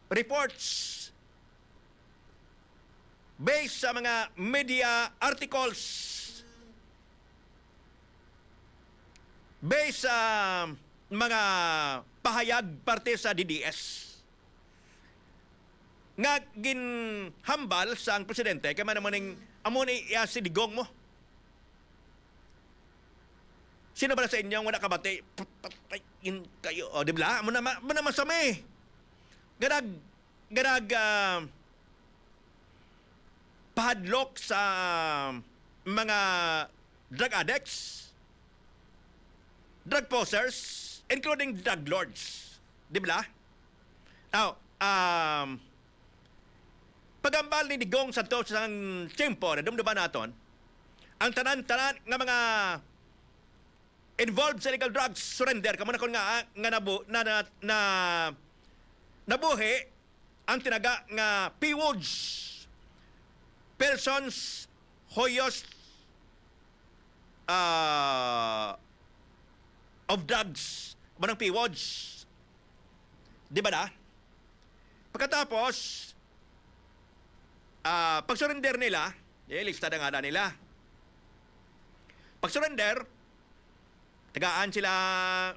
reports based sa mga media articles, based sa mga pahayag parte sa DDS, nga ginhambal sa ang presidente kay man naman amo ni si Digong mo. Sino ba na sa inyo wala kabati? Patayin kayo. O, di ba? Mo na masami. Garag pahadlok sa mga drug addicts, drug posers, including drug lords. Di ba? Now, pagambal ni Digong sa to sa tiyempo na dumduman naton, ang tanan-tanan nga mga involved sa illegal drugs surrender kamo na kon nga nabuhi ang tinaga nga PWODs, persons hoyos of drugs, manang PWODs. Di ba na? Pagkatapos pag-surrender nila, lista na nga na nila. Pag-surrender, tagaan sila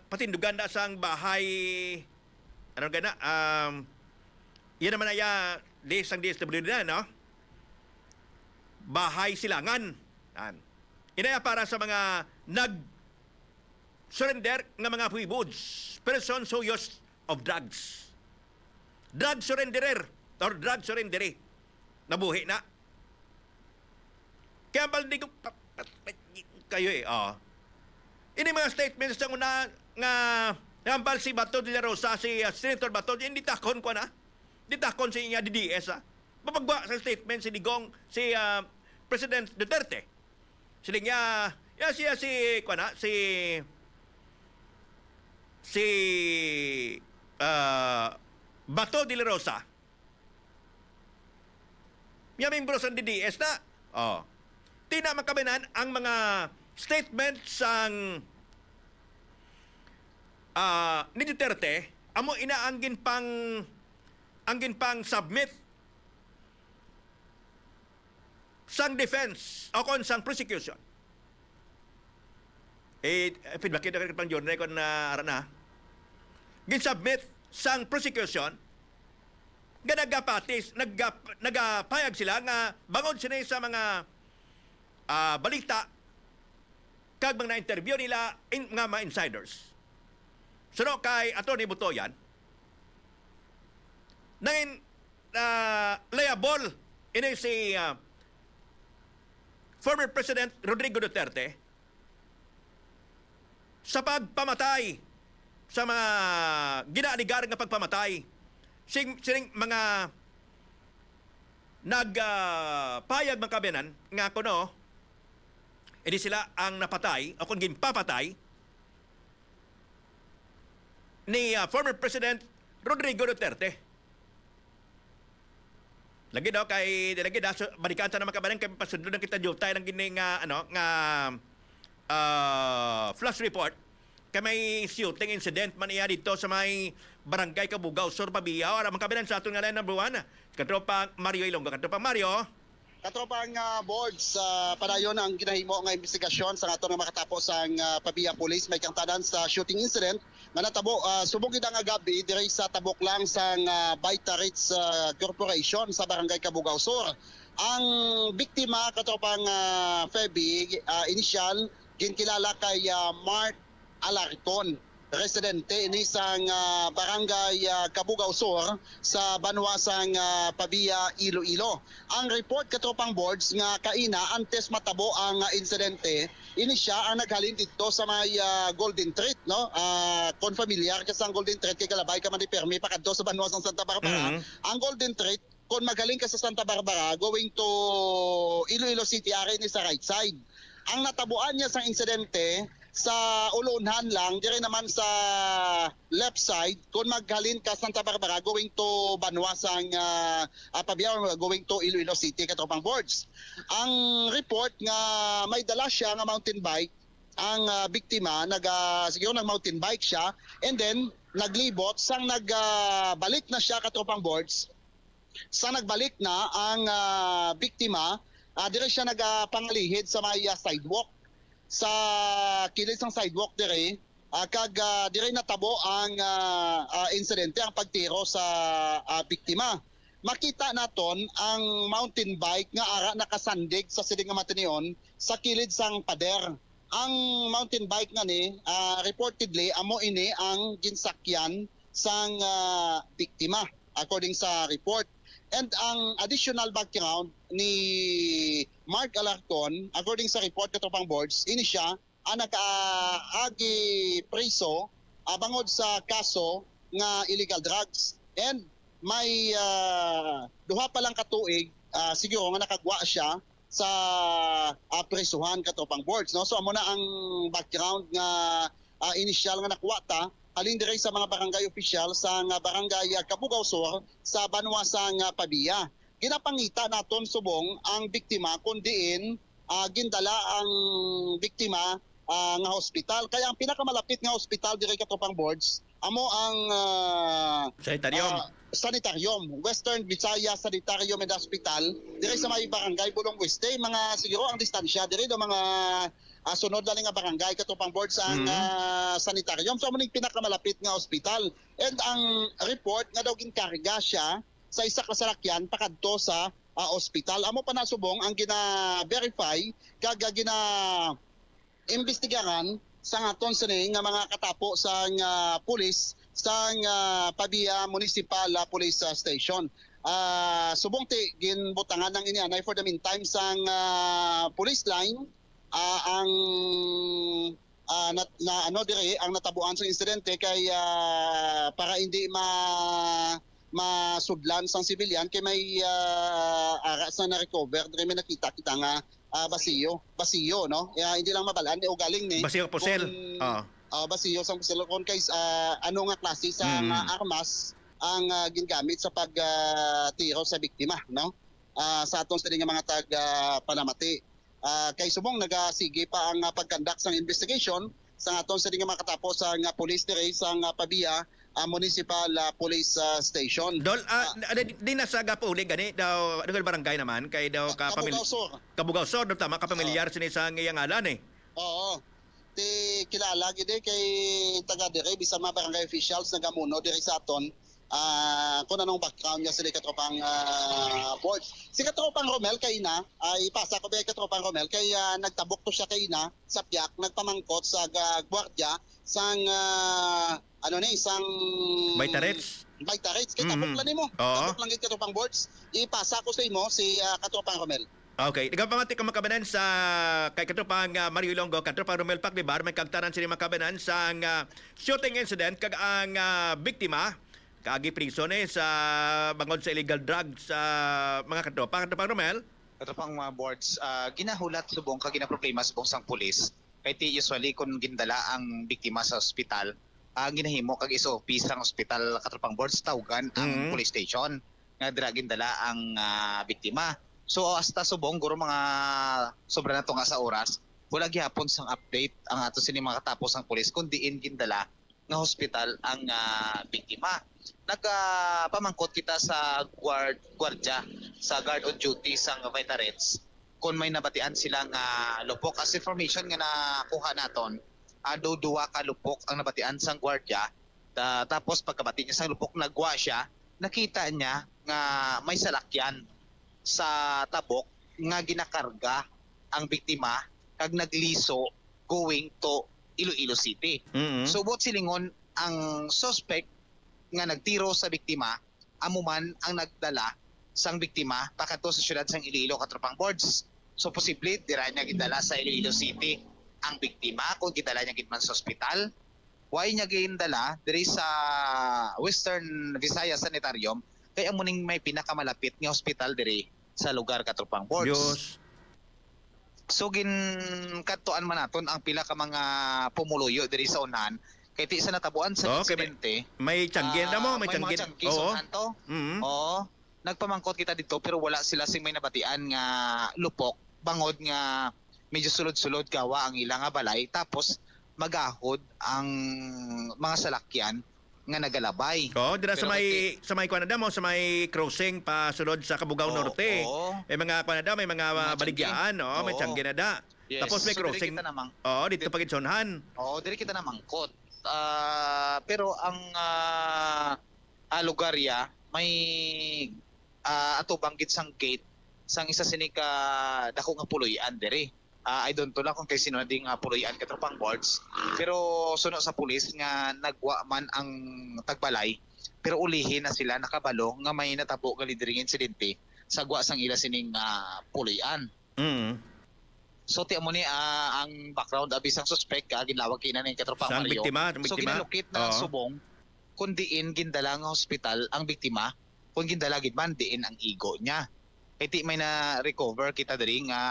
patindugan na sang bahay, ano gana, yan naman ay sang DSWD na, no? Bahay silangan. Inaya para sa mga nag-surrender ng mga PWODs, persons who use of drugs. Drug surrenderer or drug surrendery. Nabuhi na. Kaya baldi ko kayo Ini mga statements sa una nga nambal si Bato de la Rosa, si Senator Bato, hindi takon ko na. Hindi takon si DDS Babagba sa statement si Digong, si President Duterte. Sila niya, si Bato de la Rosa. Yung membro sa DDS na, tina makabinan ang mga statement sang ni Duterte, amo inaanggin pang submit sang defense o kon sang prosecution. Feedback ito pang journal ko na arana. Gin-submit sang prosecution, nga nagapayag sila nga bangod sila sa mga balita kag mga na-interview nila nga mga insiders. Suno kay Atty. Butoyan, nangin liable ini si former President Rodrigo Duterte sa pagpamatay, sa mga ginaanigar nga pagpamatay, sining mga nagpayag mga kabinan nga kuno hindi sila ang napatay o kung ginpapatay ni former President Rodrigo Duterte. Lagi daw kay balikan sa naman kabanan kay pasundon kita jutay ng gini nga flash report kay may shooting incident man iya dito sa may barangay Kabugaw, Sur Pabiao. Aram kabinan sa aton nga lain number 1. Katropang Mario Ilonggo. Katropang Mario. Katropang boards, padayon ang ginahimo nga investigasyon sa aton nga makatapos ang Pabia Police may kangtanan sa shooting incident nga natabo subong gid ang gabi diri sa tabok lang sang Baita Ritz Corporation sa barangay Kabugaw Sur. Ang biktima katropang Feby, initial ginkilala kay Mark Alarcon, residente ni sang barangay Kabugaw Sur sa banwasang Pabia, Iloilo. Ang report katropang boards nga kaina antes matabo ang insidente, ini siya ang naghalin dito sa may Golden Treat, no? Kon familiar ka sa Golden Treat kay kalabay ka man di permi pakadto sa banwasang Santa Barbara. Ang Golden Treat kung magaling ka sa Santa Barbara going to Iloilo City area ni sa right side. Ang natabuan niya sa insidente sa ulunhan lang, dire naman sa left side, kung maghalin ka Santa Barbara going to Banwasang Pabiao, going to Iloilo City, katropang boards. Ang report nga may dala siya nga mountain bike, ang biktima, siguro nag mountain bike siya, and then naglibot, sang nagbalik na siya katropang boards, Sa nagbalik na ang biktima, dire siya nagpangalihid sa may sidewalk. Sa kilid ng sidewalk dire, kag dire natabo ang insidente, ang pagtiro sa biktima. Makita naton ang mountain bike nga ara nakasandig sa siling nga matinion sa kilid sang pader. Ang mountain bike nga ni reportedly amo ini ang ginsakyan sang biktima according sa report. And ang additional background ni Mark Alarcon according sa report ng Tropang Boards, ini siya ang nakaagi preso bangod sa kaso nga illegal drugs. And may duha pa lang katuig siguro nga nakagwa siya sa presuhan Katropang Boards, no? So amo na ang background nga initial nga nakuha ta halin dire sa mga barangay official sa barangay Cabugao Sur sa Banwa sang Pabia. Ginapangita naton subong ang biktima kundiin gindala ang biktima nga hospital. Kaya ang pinakamalapit nga hospital dire Katropang Boards amo ang Sanitarium, Western Visayas Sanitarium and Hospital, dire sa may barangay Bulong Weste, mga siguro ang distansya dire do mga sunod lang nga barangay Katropang Boards ang sanitarium. So amo ning pinakamalapit nga hospital. And ang report nga daw ginkarga siya sa isa ka salakyan pakadto sa hospital. Amo pa nasubong ang gina-verify kag gina-investigaran sa aton sini nga mga katapo sa pulis sa Pabia Municipal Police Station. Subong ti ginbutangan ng inianay for the meantime sang police line ang ano dire ang natabuan sa insidente kay para hindi masudlan sang civilian kay may ara sa na-recover dire may nakita kita nga basiyo no, hindi lang mabalaan o galing ni Basiyo posel. Basiyo sang silokon kay ano nga klase sa armas ang gingamit sa pagtiro sa biktima, no? Sa atong sa nga mga panamati. Kay subong nagasige pa ang pagkandak sang investigation sa aton sa nga makatapos sa police dire sa Pabia Municipal Police Station. Dol, di nasaga po uli gani daw ano barangay naman kay daw Cabugao Sur tama ka pamilyar sini sa ngayang alan eh. Oo. Ti kilala gid kay taga dire bisan mga barangay officials nagamuno dire sa aton kung anong background niya sa Katropang Boards. Si Katropang Romel kay ina ay ipasa ko ba Katropang Romel kay nagtabok to siya kay ina sa piyak nagpamangkot sa gwardiya sang isang Baytarets kay tabok lang nimo. Tabok lang gid Katropang Boards. Ipasa ko sa imo si Katropang Romel. Okay, nagapamati ka makabanan sa kay Katropang Mario Ilonggo, Katropang Romel Paclibar, may kagtanan sini makabanan sa shooting incident kag ang biktima kaagi priso ni sa bangod sa illegal drugs sa mga Katropang Romel. Katropang Boards, ginahulat subong kag ginaproblema subong sang pulis kay ti usually kung gindala ang biktima sa ospital, ginahimo kag SOP sang ospital Katropang Boards tawgan ang police station nga dira gindala ang biktima. So hasta subong guro mga sobra na to nga sa oras, wala gihapon sang update ang ato sini mga katapos ang pulis kun diin gindala nga hospital ang biktima. Nagpamangkot kita sa guardya sa guard on duty sang Baytarets kung may nabatian sila nga lupok. As information nga nakuha naton, duwa ka lupok ang nabatian sang guardya. Tapos pagkabati niya sang lupok nagwa siya, nakita niya nga may salakyan sa tabok nga ginakarga ang biktima kag nagliso going to Iloilo City. So bot silingon ang suspect nga nagtiro sa biktima amo man ang nagdala sang biktima pakadto sa syudad sang Iloilo Katropang Boards. So posible dira niya gidala sa Iloilo City ang biktima kung gidala niya gid man sa ospital. Why niya gindala diri sa Western Visayas Sanitarium kay amo ning may pinakamalapit nga hospital diri sa lugar Katropang Boards. Diyos. So ginkantuan man naton ang pila ka mga pumuluyo diri sa unahan kay ti sa natabuan sa insidente. May tiyanggin na mo, may tiyanggin. Oo. Oo. Nagpamangkot kita dito pero wala sila sing may nabatian nga lupok bangod nga medyo sulod-sulod gawa ang ilang nga balay tapos magahod ang mga salakyan nga nagalabay. Oh, dira sa Pero may Canada mo sa may crossing pa sulod sa Cabugao Oo, Norte. oo. May mga Canada, may mga Mga baligyaan, may Oo. tiyangge na da. Yes. Tapos may So, diri crossing. kita namang- Dito pagitsonhan. Oo, dili kita na mangkot. Pero ang lugar ya may ato banggit sang gate sang isa sini ka dako nga puloy-an diri. I don't know lang kung kay sino na ding puloy-an katropang boards. Pero suno sa pulis nga nagwa man ang tagbalay pero ulihin na sila nakabalo nga may natabo gali diri nga insidente sa gwa sang ila sining puloy-an. So ti mo ni ang background abi sang suspect ginlawag kina ning katropang Sang Mario. biktima, So ginalukit na subong kung diin gindala nga hospital ang biktima, kung gindala gid man diin ang igo niya. Kay ti may na recover kita diri nga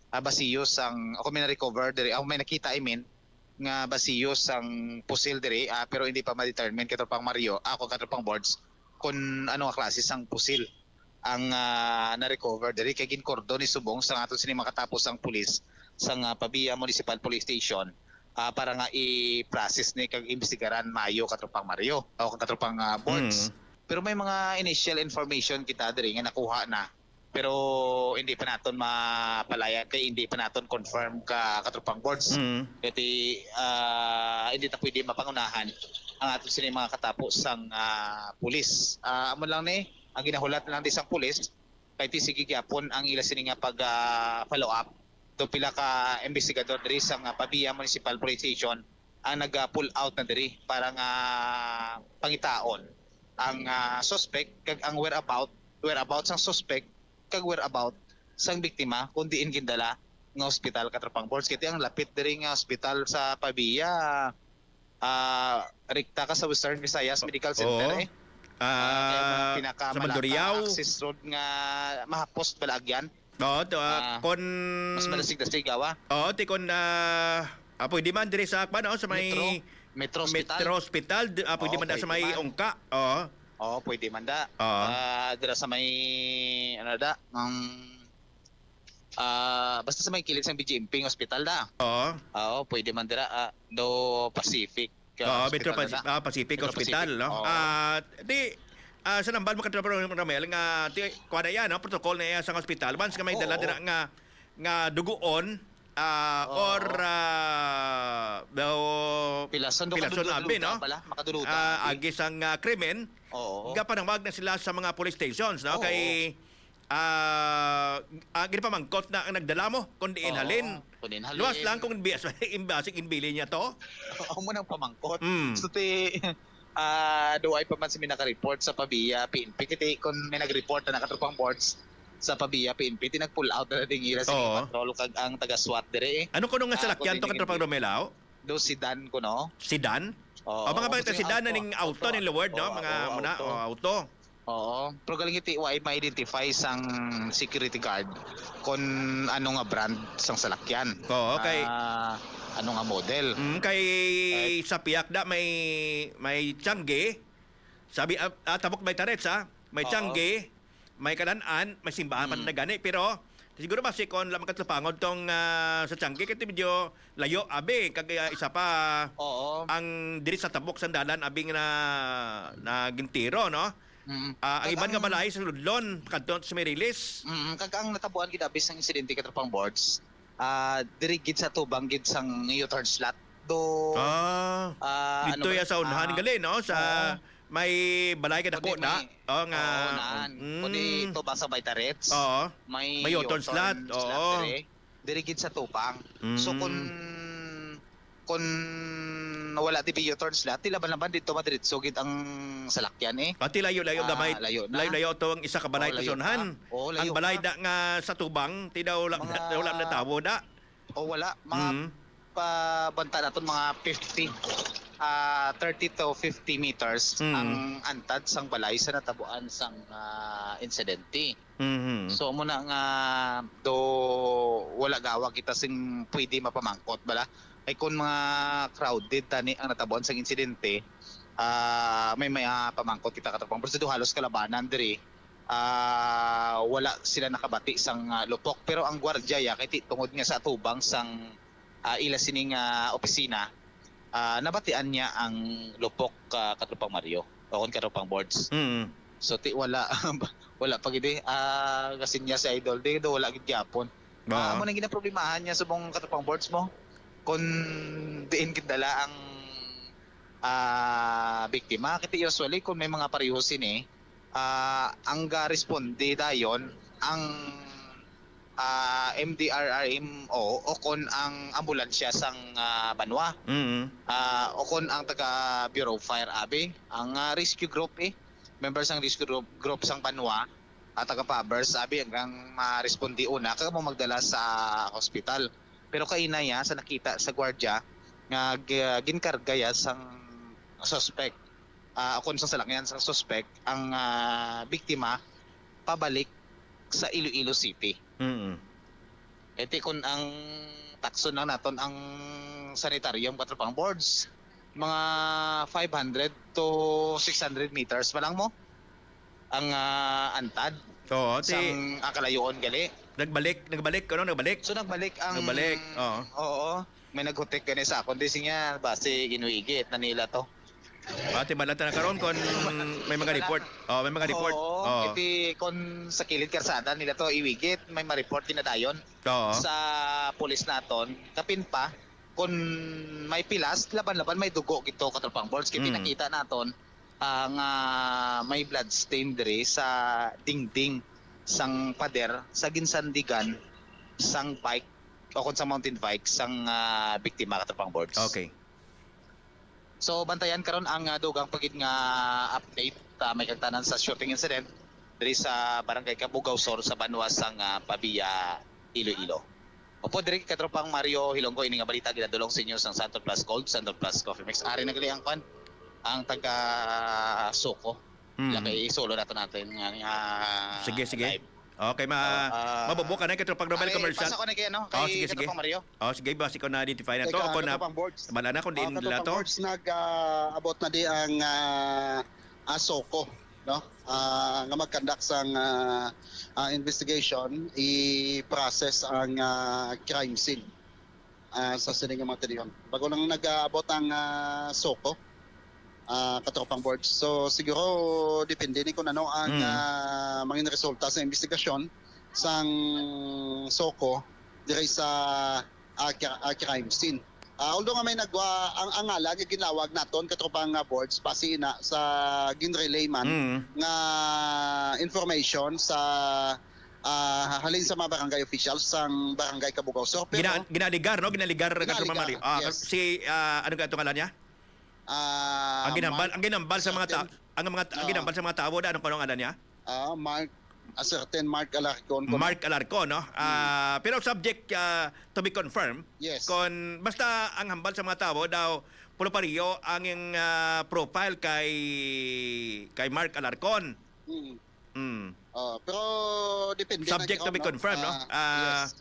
basiyos sang ako may na recover diri ako may nakita nga basiyos sang pusil diri pero hindi pa ma-determine katropang Mario ako katropang boards kung ano nga klase sang pusil ang na-recover diri kay ginkordon ni subong sa aton sini makatapos ang pulis sang Pabia Municipal Police Station para nga i-process ni kag imbestigaran mayo katropang Mario o katropang boards. Pero may mga initial information kita diri nga nakuha na pero hindi pa naton mapalaya kay hindi pa naton confirm ka katropang boards. Kaya hindi ta pwede mapangunahan ang aton sini mga katapos sang pulis. Amo lang ni ang ginahulat lang di sang pulis kay ti sige gyapon ang ila sini nga pag follow up do pila ka investigador diri sang Pabia Municipal Police Station ang nag-pull out na diri para nga pangitaon ang suspect kag ang whereabout sang suspect kag whereabout sang biktima kung diin gindala nga ospital katropang boards kiti ang lapit diri nga ospital sa Pabia rekta ka sa Western Visayas Medical Center Sa Mandurriao. Access road nga mahapos balagyan Kon mas malasig-dasig awa ti kon pwede man diri sa sa may Metro Hospital. Metro Hospital, pwede man da sa may man. Ongka. Pwede man da. Oo. Dira sa may ano da, basta sa may kilid sa BGMP Hospital da. Oo. Pwede man dira do Pacific. Metro Hospital Pacific Metro Hospital, Pacific. no? Oo. Sa nambal mo katrabaho Ramel nga kuha na yan, no? Protocol na yan sa hospital. Once ka may Oo. dala dira nga duguon or Pilason abi, no? Makadulutan. Agis ang krimen, Oo. gapanangwag na sila sa mga police stations, no? Oo. Kay ginapamangkot na ang nagdala mo kung diin Oo, halin. kung diin halin. Luwas lang kung imbasig inbili niya to. Ako mo nang pamangkot. Mm. So do ay pa man si naka-report sa Pabia PNP kiti kung may nag-report na nakatropang boards sa Pabia PNP tinag-pull out na ding ira sa Oo. patrol kag ang taga-SWAT dire. Ano kuno nga salakyan to kung katropang Romelao? Do sedan ko no. Sedan? Oo. Mga bata Gusto sedan na yung ning auto ning Lord, no? Oo, Mga oo, muna auto. auto. Oo. Pero galing iti wa ma-identify sang security guard kung ano nga brand sang salakyan. Oo, kay ano nga model. kay sa piyak da may tiyangge. Sabi tabok may tarets may Oo. tiyangge, may kalanan, may simbahan pa na gani pero siguro ba si kon lamang katlupangod tong sa tiyangge kay medyo layo abi kag isa pa Oo. ang diri sa tabok sandalan abing na gintiro, no? Ang Kag iban nga ang- balay sa Ludlon kadto sa Merilis. Kag ang natabuan gid abis ang insidente katropang boards. Diri gid sa tubang gid sang U-turn slot do Dito ya sa unahan gali, no? Sa may balay ka dako Kundi na. may- Nga. naan. Kundi tubang sa Baytarets. Oo. May May U-turn slot, oo. Diri gid sa tupang. Mm. So kung wala di U-turn slot, ti laban-laban dito madiretso gid ang salakyan Pati layo-layo gamay. layo na. Layo-layo to ang isa ka balay Oo, sa layo unahan. na. Oo, layo Ang balay na. da nga sa tubang, ti daw Mga- wala na tawo da. O wala mga pabanta naton mga 30 to 50 meters ang antad sang balay sa natabuan sang insidente. Mhm. So muna nga do wala gawa kita sing pwede mapamangkot bala. Ay kung mga crowded tani ang natabuan sang insidente, may pamangkot kita katapang pero do halos kalabanan diri. Wala sila nakabati sang lupok pero ang gwardiya ya kay tungod nga sa tubang sang ila sining opisina nabatian niya ang lupok katropang Mario o kon katropang boards. Mm. So wala wala pa gid kasi niya si Idol di do wala gid gyapon. Amo nang ginaproblemahan niya subong katropang boards mo kun diin gid dala ang biktima kiti usually kung may mga pareho sini ang responde dayon ang MDRRMO o kon ang ambulansya sang banwa. O kon ang taga Bureau of Fire abi ang rescue group members ng rescue group sang banwa at taga Pabers abi hanggang ma-respondi una kaya mo magdala sa hospital. Pero kaina ya sa nakita sa gwardiya nga ginkarga ya sang suspect. Kung sa salakyan sang suspect ang biktima pabalik sa Iloilo City. Eti kung ang takso na naton ang sanitarium katropang boards mga 500 to 600 meters pa lang mo ang antad. Oo, sang akalayoon gali. Nagbalik So nagbalik ang oo. Oo, may naghutek kani sa akon di siya base ginuigit na nila to. Ate malata na karon kon may mga report. Oh, may mga report. Oo, iti kon sa kilid karsada nila to iwigit may ma-report tinadayon. Oo. Sa pulis naton kapin pa kun may pilas laban-laban may dugo gito katropang boards kiti nakita naton ang may blood stain diri sa dingding sang pader sa ginsandigan sang bike o kun sa mountain bike sang biktima katropang boards. Okay. So bantayan karon ang dugang pagid nga update may kagtanan sa shooting incident diri sa barangay Kabugaw Sur sa Banwa sang Pabia, Iloilo. Opo diri katropang Mario Hilonggo ini nga balita ginadulong sa inyo sang Santo Plus Gold, Santo Plus Coffee Mix. Ari na gali ang kwan ang taga Soko. Kay solo natin nga Sige. live. Okay, mabubuka na katropang Nobel commercial. Pasa ko na kay kay sige. katropang Mario. Sige basi ko na identify na to ako na. Bala na kung diin nila to. Boards nag-abot na di ang Soko, no? Nga mag-conduct sang investigation, i-process ang crime scene sa sining mga tiniyon. Bago lang nag-abot ang Soko, katropang boards. So siguro depende ni kung ano ang mga resulta sa investigasyon sang Soko diri sa crime scene. Although nga may nagwa ang ngalan nga ginlawag naton katropang boards base na sa ginrelay man nga information sa halin sa mga barangay officials sang barangay Kabugaw Sur. Pero Ginaligar katropang Mario. Yes. Si ano ka itong ngalan niya? Ang ginambal sa mga tao da anong kanong ngalan niya? Mark Alarcon. Mark Alarcon, no? Pero subject to be confirmed. Yes. Kon basta ang hambal sa mga tao daw pulo pariyo ang yung profile kay Mark Alarcon. Pero depende Subject to be confirmed, no? Yes.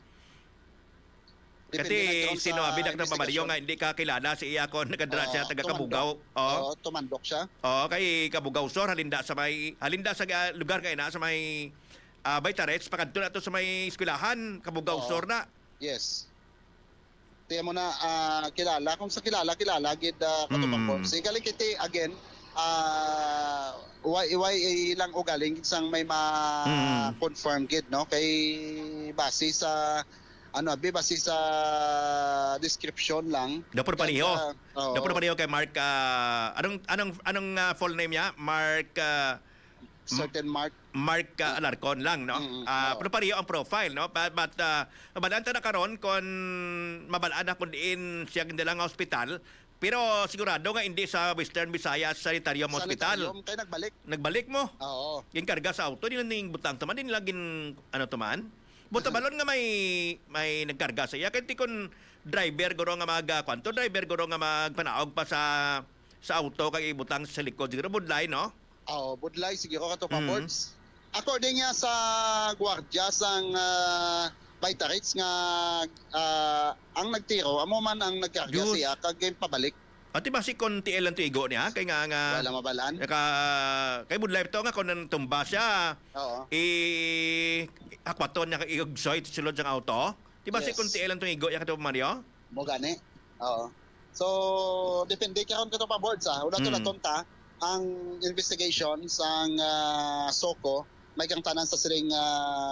Kasi sinabi na ng Mario nga hindi ka kilala si iya kon nagadra siya taga Kabugaw. Tumandok siya. Kay Kabugaw Sur halinda sa lugar kay na sa may Baytarets pakadto na to sa may eskwelahan Kabugaw Sur na. Yes. Tiyan mo na kilala kung sa kilala gid katupang boards. Galing kiti again iway lang ugaling sang may ma-confirm gid no kay base sa base sa description lang. Dapur paniho kay Mark anong full name niya? Mark certain Mark Alarcon lang, no? Pero pariho ang profile, no? But mabalaan ta na karon kon mabalaan na kun diin siya gindalang hospital. Pero sigurado nga hindi sa Western Visayas Sanitarium Hospital. Kay Nagbalik mo? Oo. Yung karga sa auto, din ning butang taman, din laging taman. Buta balon nga may nagkarga sa iya. Kaya kon driver guro nga driver guro nga magpanaog pa sa auto kay ibutang sa likod. Siguro budlay, no? Budlay, siguro katupang boards. According nga sa gwardya sang Baytarets nga ang nagtiro, amo man ang nagkarga siya kag pabalik. Ati ba si kon TL lang tuigo niya kay nga wala mabalaan. Kay budlay to nga kon tumba siya. Oo. Akwaton niya kay sulod sang auto. Di ba si kon TL lang tuigo ya katong Mario? Mo gani. Oo. So depende karon kato pa boards una to natunta ang investigation sang SOCO may kang tanan sa siring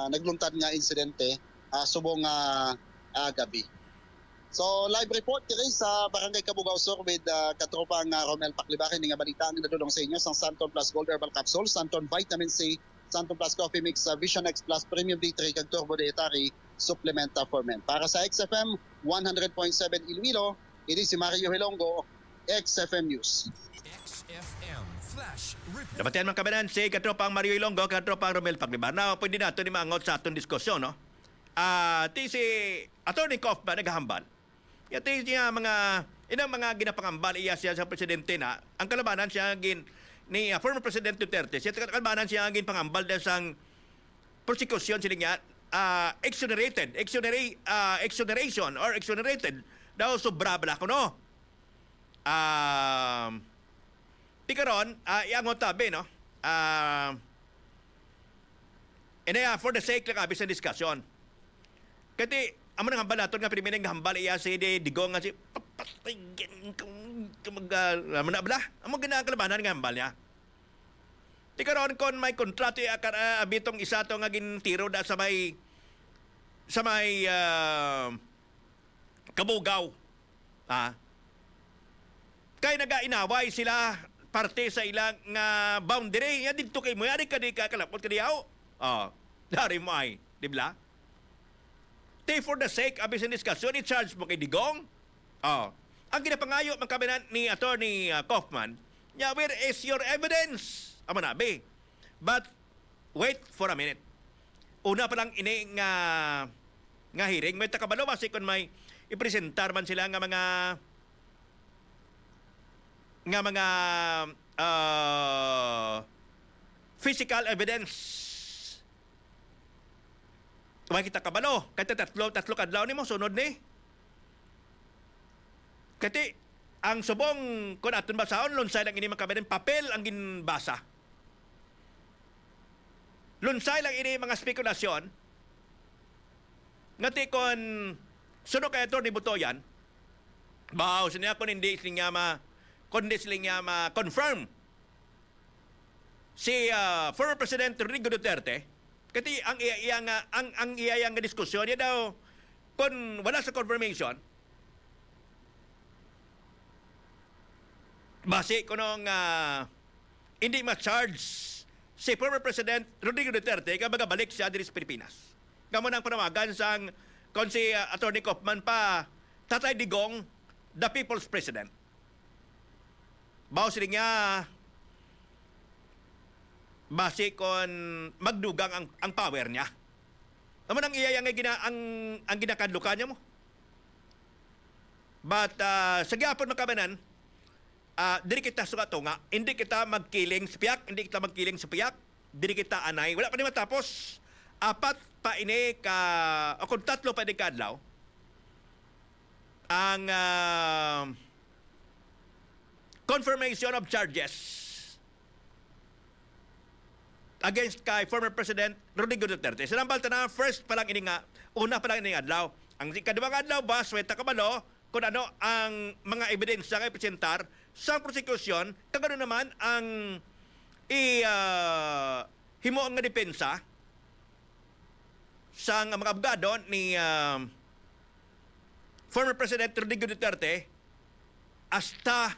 nagluntad nga insidente subong gabi. So live report diri sa Barangay Cabugao Sur with katropang Romel Paklibakin nga balita ang nadulong sa inyo sang Santon Plus Gold Herbal Capsule, Santon Vitamin C, Santon Plus Coffee Mix, Vision X Plus Premium D3 kag Turbo Dietary Supplement for Men. Para sa XFM 100.7 Iloilo, ini si Mario Hilonggo, XFM News. XFM Flash Report. Dapat man kabanan si katropang Mario Ilonggo, katropang Romel Paglibar. Now, pwede nato ni maangot sa atong diskusyon, no? Ti si Attorney Kaufman naghahambal. Yati siya inang mga ginapangambal iya siya sa presidente na ang kalabanan siya ni former President Duterte. Siya kalabanan siya gin pangambal dahil sang prosecution sila nga exoneration or exonerated daw sobra bala ko no. Di karon iangon tabi no. For the sake lang abis ng diskusyon. Kati amo nang hambal naton nga primineng hambal iya si Digong nga si papatayin kung bala. Amo ginakalabanan nga hambal niya. Di karon kon may kontrato abitong isa to nga gintiro da sa may Cabugao. Kay nagainaway sila parte sa ilang nga boundary. Ya dito kay mo, yari ka di ka kalapot ka diyaw. Dari mo ay, di ba? For the sake of business discussion, i-charge mo kay Digong. Ang ginapangayo ng kabinet ni Attorney Kaufman, where is your evidence? Amo na, be. But, wait for a minute. Una pa lang ini nga hearing, may takabalo basi kung may ipresentar man sila nga mga physical evidence. Makita kabalo, kaya tatlo kadlaw nimo sunod ni. Kati ang subong kun aton basahon lunsay lang ini makabeden papel ang ginbasa. Lunsay lang ini mga spekulasyon. Ngati kon suno kay Atty. Butoyan, bahaw siya kung hindi sila ma-confirm si former President Rodrigo Duterte. Kasi ang iya nga diskusyon niya daw kung wala sa confirmation base ko nung hindi ma-charge si former President Rodrigo Duterte kapag balik siya dito sa Pilipinas. Kamo nang panawagan sang kung si Attorney Kaufman pa Tatay Digong, the People's President. Bawo sila nga base kon magdugang ang power niya. Amo nang iya yang ang ginakadlukan niya mo. But sa gyapon makabanan, diri kita sugato nga, hindi kita magkiling sa piyak, diri kita anay, wala pa ni matapos. Apat pa ini o kung tatlo pa ni kadlaw ang confirmation of charges against kay former President Rodrigo Duterte. Sinambal na first pa lang ini nga, una pa lang ini adlaw. Ang kadumang adlaw ba, sweta kabalo, kung ano ang mga ebidensya kay presentar sa prosecution, kagano naman ang himo nga depensa sa mga abogado ni former President Rodrigo Duterte hasta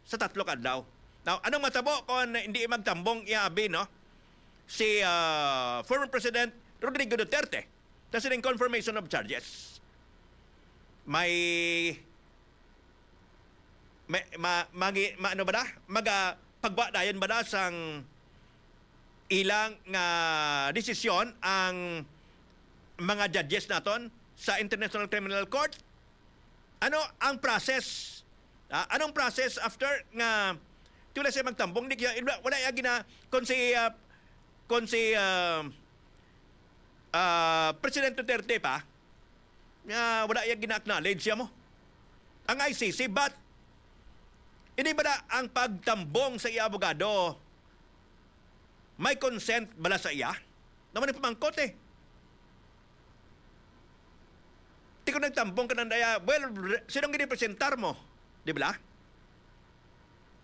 sa tatlo kadlaw. Now, anong matabo kung hindi magtambong iabi, no? Si former President Rodrigo Duterte kasi ng confirmation of charges. Ano ba da? Pagwadayan ba da sang ilang nga desisyon ang mga judges naton sa International Criminal Court? Ano ang process? Anong process after nga tula siya magtambong? Wala yung gina kung si President Duterte pa, wala yung gina-acknowledge siya mo. Ang ICC, but hindi ba na ang pagtambong sa iya abogado may consent bala sa iya? Naman yung pamangkot eh. Di ko nagtambong ka ng daya, well, sinong ginipresentar mo? Di ba?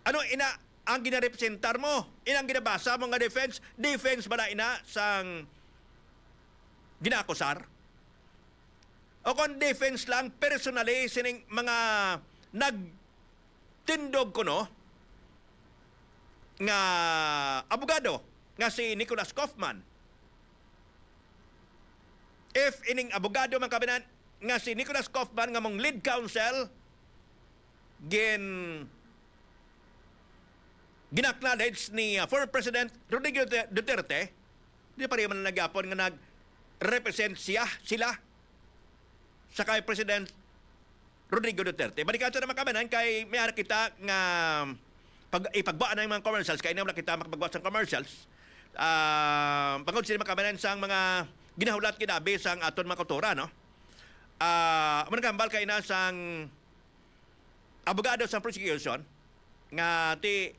Ano ina ang ginarepresentar mo? Inang ginabasa mo nga defense? Defense ba na ina sang ginakusar? O kung defense lang, personally, sining mga nagtindog ko, no? Nga abogado, nga si Nicholas Kaufman. If ining abogado man kabinan, nga si Nicholas Kaufman, nga mong lead counsel, ginaknowledge ni former President Rodrigo Duterte, di pa rin man nagyapon nga nag-represent sila sa kay President Rodrigo Duterte. Balikan sa naman kamanan kay may kita nga ipagbaan ng mga commercials, kaya naman kita makapagbawa sa commercials. Pagod sila makamanan sa mga ginahulat kinabi sa aton mga kultura, no? Managambal kay na sang abogado sa prosecution nga ti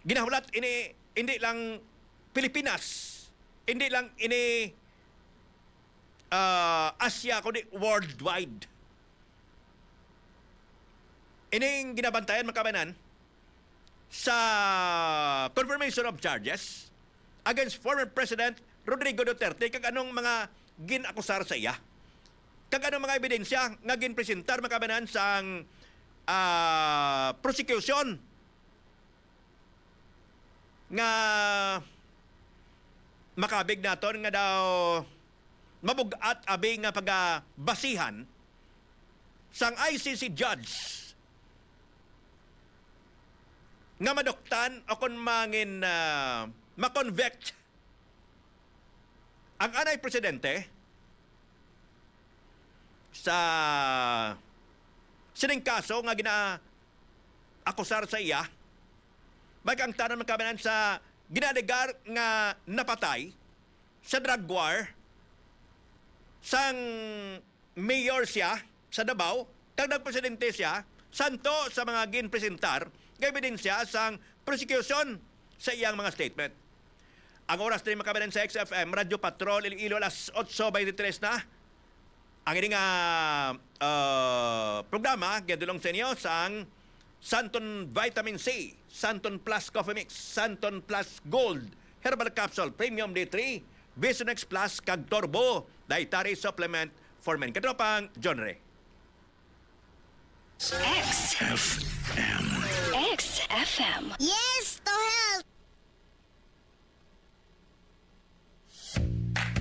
ginahulat ini hindi lang Pilipinas, hindi lang ini Asia kundi worldwide. Ining ginabantayan makabanan sa confirmation of charges against former President Rodrigo Duterte kag anong mga ginakusar sa iya. Kag anong mga ebidensya nga ginpresentar makabanan sang prosecution nga makabig naton nga daw mabugat abi nga pagabasihan sang ICC judge nga madoktan o kung mangin makonvict ang anay presidente sa sining kaso nga gina-akusar sa iya, may kang tanan magkabanan sa ginalegar nga napatay sa drug war sang mayor siya sa Davao, kag nagpresidente siya, santo sa mga ginpresentar, nga ebidensya sang prosecution sa iyang mga statement. Ang oras na makabanan sa XFM, Radio Patrol, ILOILO, alas 8:23 na. Ang ining programa, gadulong sa inyo sang Santon Vitamin C, Santon Plus Coffee Mix, Santon Plus Gold, Herbal Capsule, Premium D3, Visonex Plus, kag Turbo, Dietary Supplement for Men. Katropang genre. XFM. XFM. Yes, to help!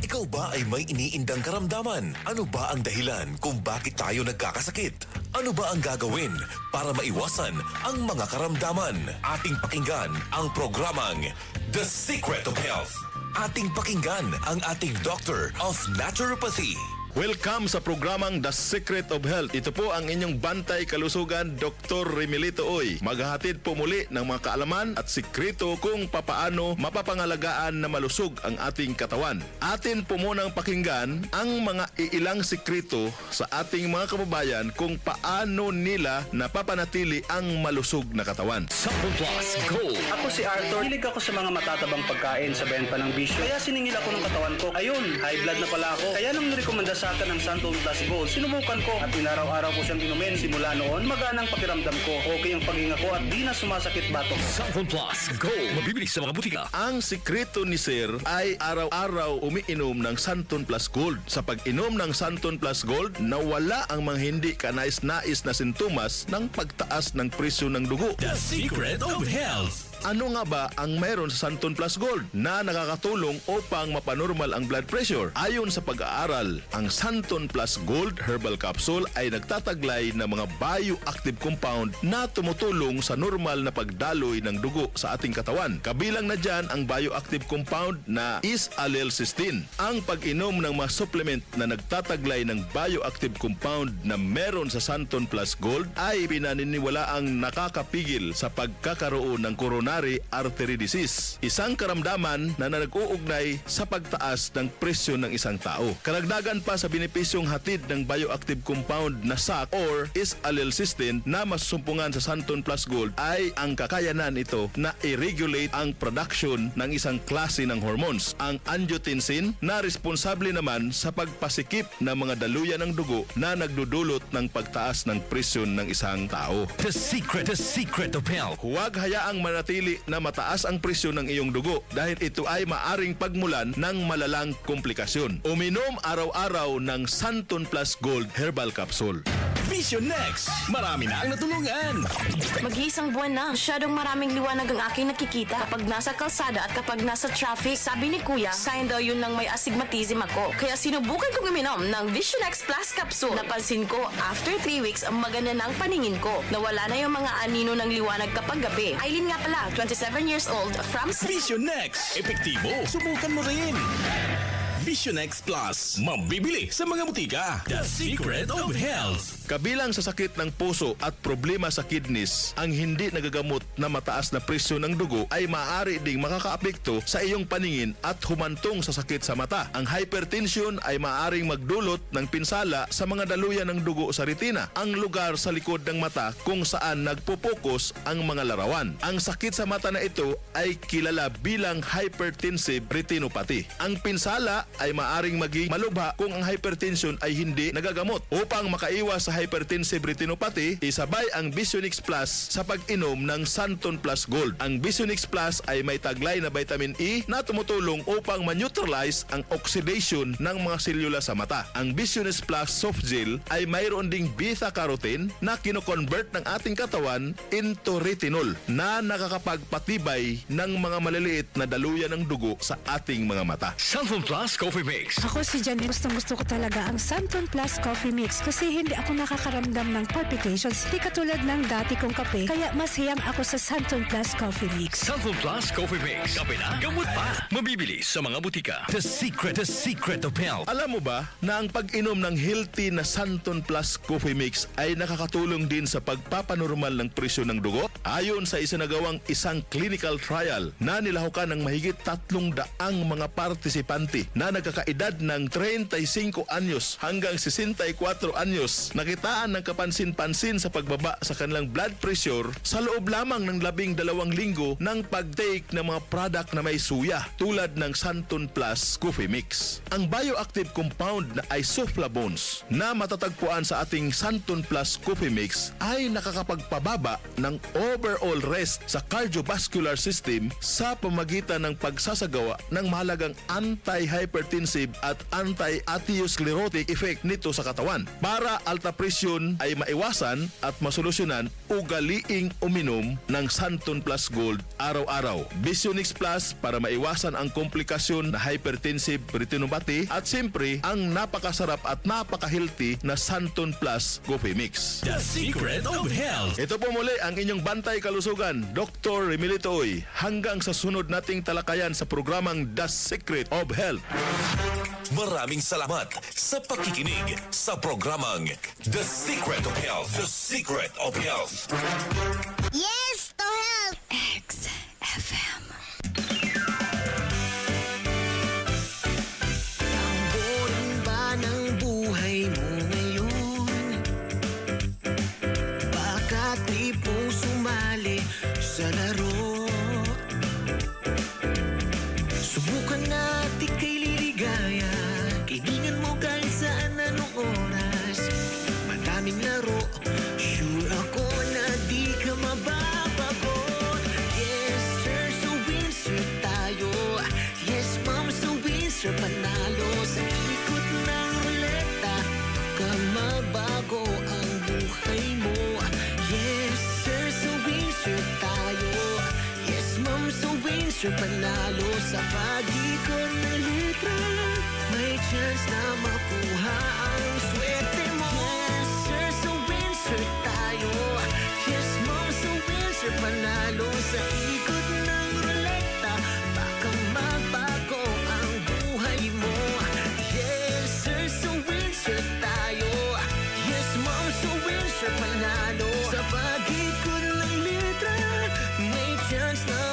Ikaw ba ay may iniindang karamdaman? Ano ba ang dahilan kung bakit tayo nagkakasakit? Ano ba ang gagawin para maiwasan ang mga karamdaman? Ating pakinggan ang programang The Secret of Health. Ating pakinggan ang ating Doctor of Naturopathy. Welcome sa programang The Secret of Health. Ito po ang inyong bantay kalusugan, Dr. Remilito Oy. Maghahatid po muli ng mga kaalaman at sikreto kung papaano mapapangalagaan na malusog ang ating katawan. Atin po munang pakinggan ang mga iilang sikreto sa ating mga kababayan kung paano nila napapanatili ang malusog na katawan. Sample Plus Gold. Ako si Arthur. Hilig ako sa mga matatabang pagkain sa benta ng bisyo. Kaya siningil ako ng katawan ko. Ayun, high blood na pala ako. Kaya nang nirekomenda sa akin ng Santon Plus Gold, sinubukan ko at inaraw-araw ko siyang inumin. Simula noon, magaan ang pakiramdam ko. Okay ang paghinga ko at di na sumasakit batok. Sample Plus Gold. Mabibili sa mga butika. Ang sikreto ni Sir ay araw-araw umiinom ng Santon Plus Gold. Sa pag-inom ng Santon Plus Gold, nawala ang mga hindi kanais-nais na sintomas ng pagtaas ng presyo ng dugo. The Secret of Health. Ano nga ba ang mayroon sa Santon Plus Gold na nakakatulong upang mapanormal ang blood pressure? Ayon sa pag-aaral, ang Santon Plus Gold Herbal Capsule ay nagtataglay ng mga bioactive compound na tumutulong sa normal na pagdaloy ng dugo sa ating katawan. Kabilang na dyan ang bioactive compound na is-allelcysteine. Ang pag-inom ng mga supplement na nagtataglay ng bioactive compound na meron sa Santon Plus Gold ay pinaniniwalaang nakakapigil sa pagkakaroon ng corona coronary artery disease, isang karamdaman na nag-uugnay sa pagtaas ng presyo ng isang tao. Karagdagan pa sa benepisyong hatid ng bioactive compound na SAC or is-allelcysteine na masusumpungan sa Santon Plus Gold ay ang kakayanan ito na i-regulate ang production ng isang klase ng hormones, ang angiotensin, na responsable naman sa pagpasikip ng mga daluyan ng dugo na nagdudulot ng pagtaas ng presyon ng isang tao. The secret of health. Huwag hayaang manatili na mataas ang presyon ng iyong dugo dahil ito ay maaring pagmulan ng malalang komplikasyon. Uminom araw-araw ng Santon Plus Gold Herbal Capsule. Vision Next. Marami na ang natulungan. Mag-iisang buwan na, masyadong maraming liwanag ang aking nakikita. Kapag nasa kalsada at kapag nasa traffic, sabi ni Kuya, sign daw yun ng may astigmatism ako. Kaya sinubukan kong uminom ng Vision X Plus Capsule. Napansin ko, after 3 weeks, ang maganda ng paningin ko. Nawala na yung mga anino ng liwanag kapag gabi. Aileen nga pala, 27 years old, from... Vision Next. Epektibo. Subukan mo rin. Vision X Plus. Mabibili sa mga butika. The Secret of Health. Kabilang sa sakit ng puso at problema sa kidneys, ang hindi nagagamot na mataas na presyo ng dugo ay maaari ding makakaapekto sa iyong paningin at humantong sa sakit sa mata. Ang hypertension ay maaaring magdulot ng pinsala sa mga daluyan ng dugo sa retina, ang lugar sa likod ng mata kung saan nagpopokus ang mga larawan. Ang sakit sa mata na ito ay kilala bilang hypertensive retinopathy. Ang pinsala ay maaring maging malubha kung ang hypertension ay hindi nagagamot. Upang makaiwas sa hypertensive retinopathy, isabay ang Vision X Plus sa pag-inom ng Santon Plus Gold. Ang Vision X Plus ay may taglay na vitamin E na tumutulong upang ma-neutralize ang oxidation ng mga selula sa mata. Ang Vision X Plus Soft Gel ay mayroon ding beta-carotene na kino-convert ng ating katawan into retinol na nakakapagpatibay ng mga maliliit na daluyan ng dugo sa ating mga mata. Santon Plus Coffee Mix. Ako si Janine, gusto ko talaga ang Santon Plus Coffee Mix kasi hindi ako nakakaramdam ng palpitations. Di katulad ng dati kong kape, kaya mas hiyang ako sa Santon Plus Coffee Mix. Santon Plus Coffee Mix. Kape na, gamot pa. Mabibili sa mga butika. The secret of health. Alam mo ba na ang pag-inom ng healthy na Santon Plus Coffee Mix ay nakakatulong din sa pagpapanormal ng presyon ng dugo? Ayon sa isinagawang isang clinical trial na nilahukan ng mahigit 300 mga partisipante na nagkakaedad ng 35 anyos hanggang 64 anyos, nakitaan ng kapansin-pansin sa pagbaba sa kanilang blood pressure sa loob lamang ng 12 linggo ng pag-take ng mga product na may suya tulad ng Santon Plus Coffee Mix. Ang bioactive compound na isoflavones na matatagpuan sa ating Santon Plus Coffee Mix ay nakakapagpababa ng overall rest sa cardiovascular system sa pamagitan ng pagsasagawa ng mahalagang anti-hypertensive at anti-atherosclerotic effect nito sa katawan. Para alta presyon ay maiwasan at masolusyonan, ugaliing uminom ng Santon Plus Gold araw-araw. Vision X Plus para maiwasan ang komplikasyon na hypertensive retinopathy at siyempre ang napakasarap at napaka-healthy na Santon Plus Coffee Mix. The Secret of Health. Ito po muli ang inyong bantay kalusugan, Dr. Remilito Oy. Hanggang sa sunod nating talakayan sa programang The Secret of Health. Maraming salamat sa pakikinig sa programang The Secret of Health. The Secret of Health. Yes to health! XFM. Ang boring ba ng buhay mo ngayon? Baka tipong sumali sa laro. Subukan natin kay liligaya. Kaibigan mo kahit saan anong oras. Madaming laro, sure ako na di ka mababagot. Yes sir, so winner tayo. Yes ma'am, so winner panalo. Sa ikot ng ruleta, ka mabago ang buhay mo. Yes sir, so winner tayo. Yes ma'am, so winner panalo. Sa pag-ikot ng litra, may chance na makuha ang swerte mo. Yes sir, so winner tayo. Yes ma'am, so winner panalo. Sa ikot ng ruleta, baka magbago ang buhay mo. Yes sir, so winner tayo. Yes ma'am, so winner panalo. Sa pag-ikot ng litra, may chance na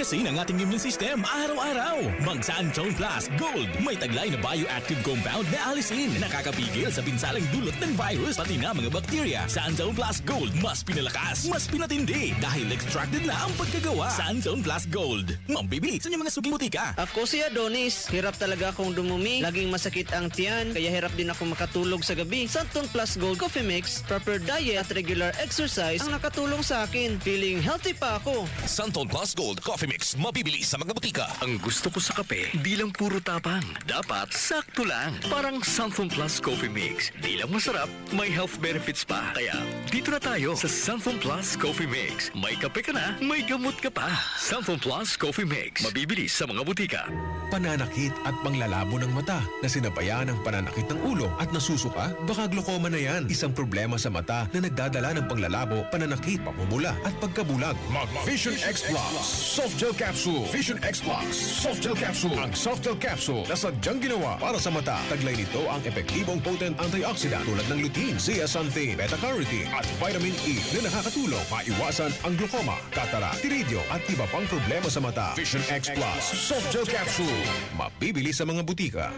palakasin ang ating immune system araw-araw. Mag Santone Plus Gold. May taglay na bioactive compound na alisin. Nakakapigil sa pinsalang dulot ng virus pati na mga bakterya. Santone Plus Gold. Mas pinalakas, mas pinatindi. Dahil extracted na ang pagkagawa. Santone Plus Gold. Mambibili sa inyong mga suging butika. Ako si Adonis. Hirap talaga akong dumumi. Laging masakit ang tiyan. Kaya hirap din ako makatulog sa gabi. Santone Plus Gold Coffee Mix, proper diet at regular exercise ang nakatulong sa akin. Feeling healthy pa ako. Santone Plus Gold Coffee Mix, mabibili sa mga butika. Ang gusto ko sa kape, di lang puro tapang. Dapat sakto lang. Parang Santone Plus Coffee Mix. Di lang masarap, may health benefits pa. Kaya dito na tayo sa Santone Plus Coffee Mix. May kape ka na, may gamot ka pa. Santone Plus Coffee Mix. Mabibili sa mga butika. Pananakit at panglalabo ng mata na sinabayan ng pananakit ng ulo at nasusuka? Baka glaucoma na yan. Isang problema sa mata na nagdadala ng panglalabo, pananakit, pamumula at pagkabulag. Mag Vision X Plus Soft Gel Capsule. Vision X Plus Soft Gel Capsule. Ang Soft Gel Capsule na sadyang ginawa para sa mata. Taglay nito ang epektibong potent antioxidant tulad ng lutein, zeaxanthin, beta-carotene at vitamin E na nakakatulong maiwasan ang glaucoma, cataract, iridio at iba pang problema sa mata. Vision X Plus Soft Gel Capsule. Mabibili sa mga butika.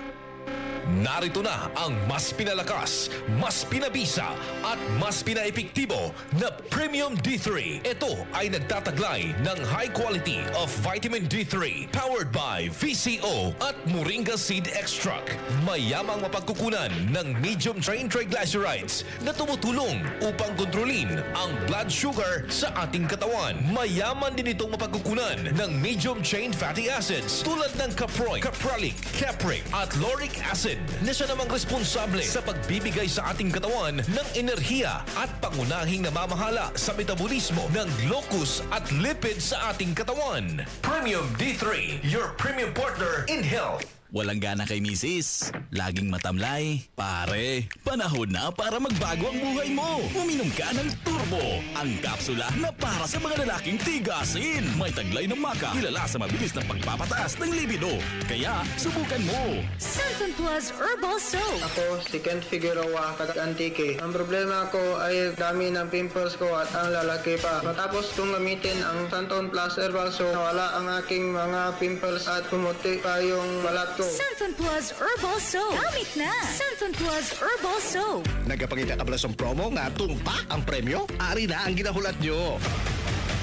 Narito na ang mas pinalakas, mas pinabisa at mas pinaepektibo na Premium D3. Ito ay nagtataglay ng high quality of vitamin D3 powered by VCO at Moringa Seed Extract. Mayamang mapagkukunan ng medium chain triglycerides na tumutulong upang kontrolin ang blood sugar sa ating katawan. Mayaman din itong mapagkukunan ng medium chain fatty acids tulad ng caproic, capralic, capric at lauric acid na siya namang responsable sa pagbibigay sa ating katawan ng enerhiya at pangunahing namamahala sa metabolismo ng glucose at lipid sa ating katawan. Premium D3, your premium partner in health. Walang gana kay misis, laging matamlay. Pare, panahon na para magbago ang buhay mo. Uminom ka ng Turbo, ang kapsula na para sa mga lalaking tigasin. May taglay ng maka, kilala sa mabilis na pagpapataas ng libido. Kaya, subukan mo. Santone Plus Herbal Soap. Ako si Kent Figueroa, taga-Antique. Ang problema ko ay dami ng pimples ko at ang lalaki pa. Matapos kong gamitin ang Santone Plus Herbal Soap, nawala ang aking mga pimples at pumuti pa yung balat ko. Santone Plus Herbal Soap. Gamit na. Santone Plus Herbal Soap. Nagapangita ka pala sa promo nga tumpak ang premyo? Ari na ang ginahulat nyo.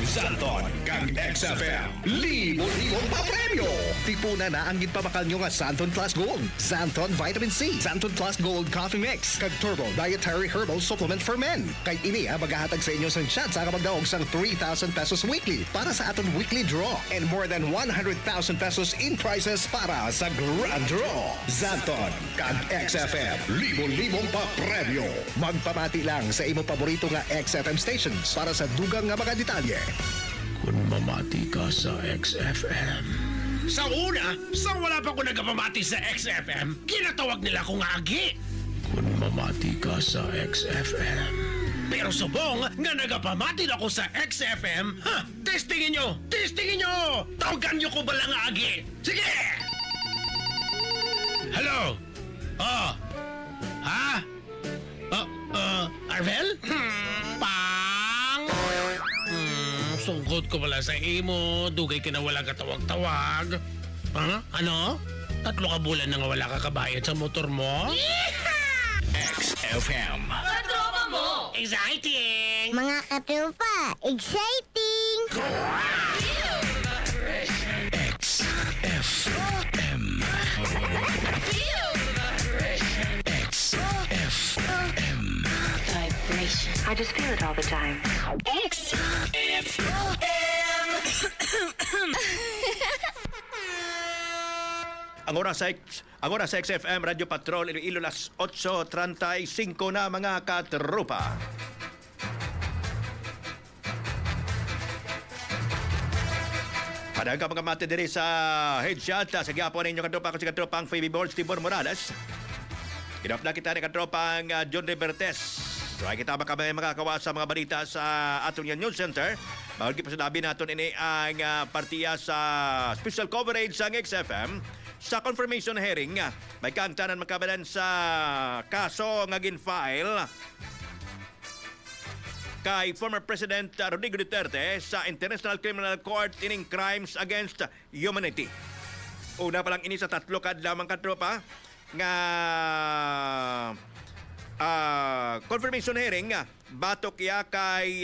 Santone kag XFM. Libo-libong pa-premyo. Tipuna na ang ginpamakal nyo nga Santone Plus Gold, Santone Vitamin C, Santone Plus Gold Coffee Mix, kag Turbo Dietary Herbal Supplement for Men. Kay ini magahatag sa inyo sang chance sa kapagdaog sang 3,000 pesos weekly para sa aton weekly draw and more than 100,000 pesos in prizes para sa Grand Draw. Santone kag XFM. Libo-libong pa-premyo. Magpamati lang sa imo paborito nga XFM stations para sa dugang nga mga detalye. Kung mamati ka sa XFM. Sa una, sa wala pa ko nagpamati sa XFM, ginatawag nila akong agi. Kung mamati ka sa XFM. Pero subong nga nagapamati ako sa XFM, testingin nyo! Testingin nyo! Tawagan nyo ko ba lang agi? Sige! Hello? Oh? Ha? Arvel? Pang! Sungkot ko pala sa imo, dugay ka na wala katawag-tawag. Ano? 3 ka bulan na nga wala ka kabayad sa motor mo? XFM. Katropa mo! Exciting! Mga katropa, exciting! XFM. XFM. Vibration. I just feel it all the time. Ang oras sa XFM Radio Patrol Iloilo las 8:35 na mga katropa. Padagka mga mati diri sa headshot sa gyapon ninyo katropa ko si katropang Phoebe Boards Tibor Morales. Kinapla kita ni katropang John Revertes. So ay kita makakawa sa mga balita sa aton news center. Mahal pa sa labi natin ini ang partiya sa special coverage sa XFM. Sa confirmation hearing, may kaangtanan makabalan sa kaso nga gin-file kay former President Rodrigo Duterte sa International Criminal Court ining crimes against humanity. Una pa lang ini sa 3 lamang katropa nga confirmation hearing batok ya kay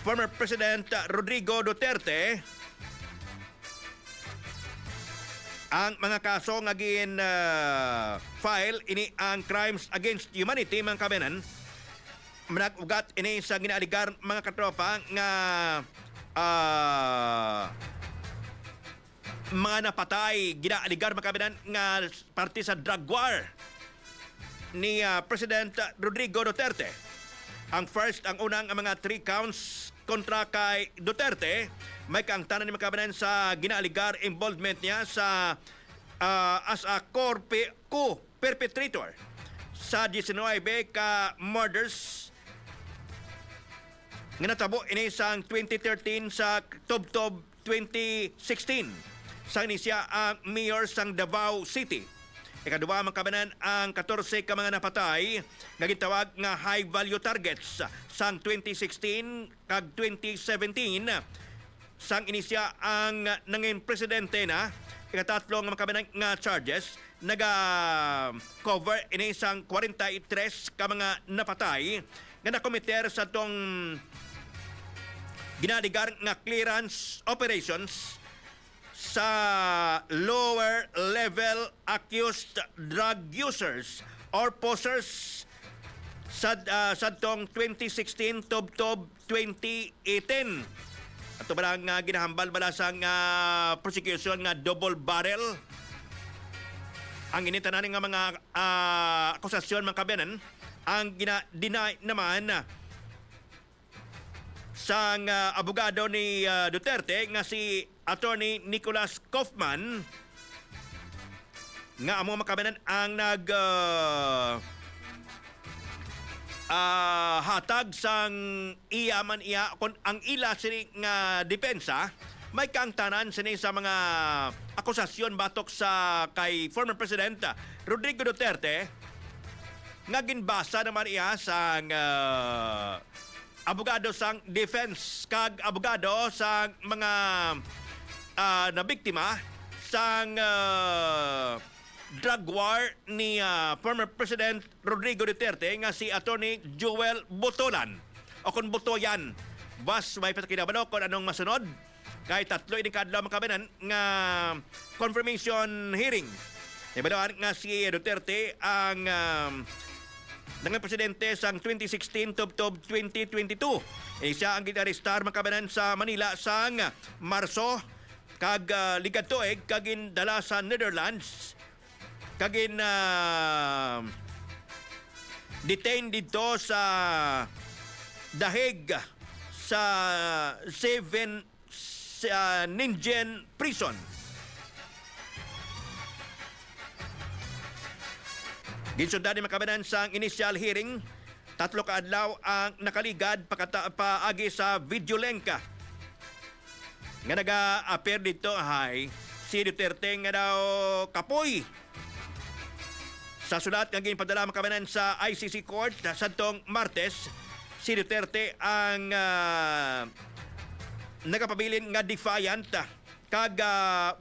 former President Rodrigo Duterte ang mga kaso nga gin file ini ang crimes against humanity mga kabenan. Managugat ini sa ginaaligar mga katropa nga mga napatay ginaaligar mga kabenan nga parte sa drug war ni President Rodrigo Duterte. Ang unang mga 3 counts kontra kay Duterte may kaangtanan ni makabanan sa ginaaligar involvement niya sa as a co-perpetrator sa 19 ka murders nga natabo ini sang 2013 sa Tubtob 2016 sa inisya ang mayor sang Davao City. Ikaduha makabanan ang 14 ka mga napatay nga gitawag nga high value targets sang 2016 kag 2017 sang inisya ang nangin presidente na. Ikatatlo nga makabanan nga charges naga cover ini sang 43 ka mga napatay nga nakomiter sa tong ginaligar nga clearance operations sa lower level accused drug users or posers sa tong 2016 Tubtob 2018. Ato ba nga ginahambal bala sang prosecution nga double barrel ang initanan nga mga akusasyon mga kabenan ang gina-deny naman sang abogado ni Duterte nga si Attorney Nicholas Kaufman nga amo makabanan ang hatag sang iyaman iya kon ang ila sini nga depensa may kaangtanan sini sa mga akusasyon batok sa kay former President Rodrigo Duterte nga ginbasa naman iya sang abogado sang defense kag abogado sang mga na biktima sang drug war ni former President Rodrigo Duterte nga si Attorney Joel Botolan o kung Botoyan. Bas may patakinaban kung anong masunod kay tatlo ini kadlaw makabanan nga confirmation hearing. Ibadaan nga si Duterte ang nanging presidente sang 2016 Tubtob 2022. Siya ang ginarestar makabanan sa Manila sang Marso kag ligadtoeg kagin dala sa Netherlands kagin detained dito sa The Hague sa 7 Ninjan Prison. Ginsundan ni makabanan sa initial hearing, 3 ka adlaw ang nakaligad paagi sa videolenka. Nga naga-appear dito si Duterte nga daw kapoy. Sa sulat nga ginpadala makabanan sa ICC Court sa tong Martes, si Duterte ang nagapabilin nga defiant kag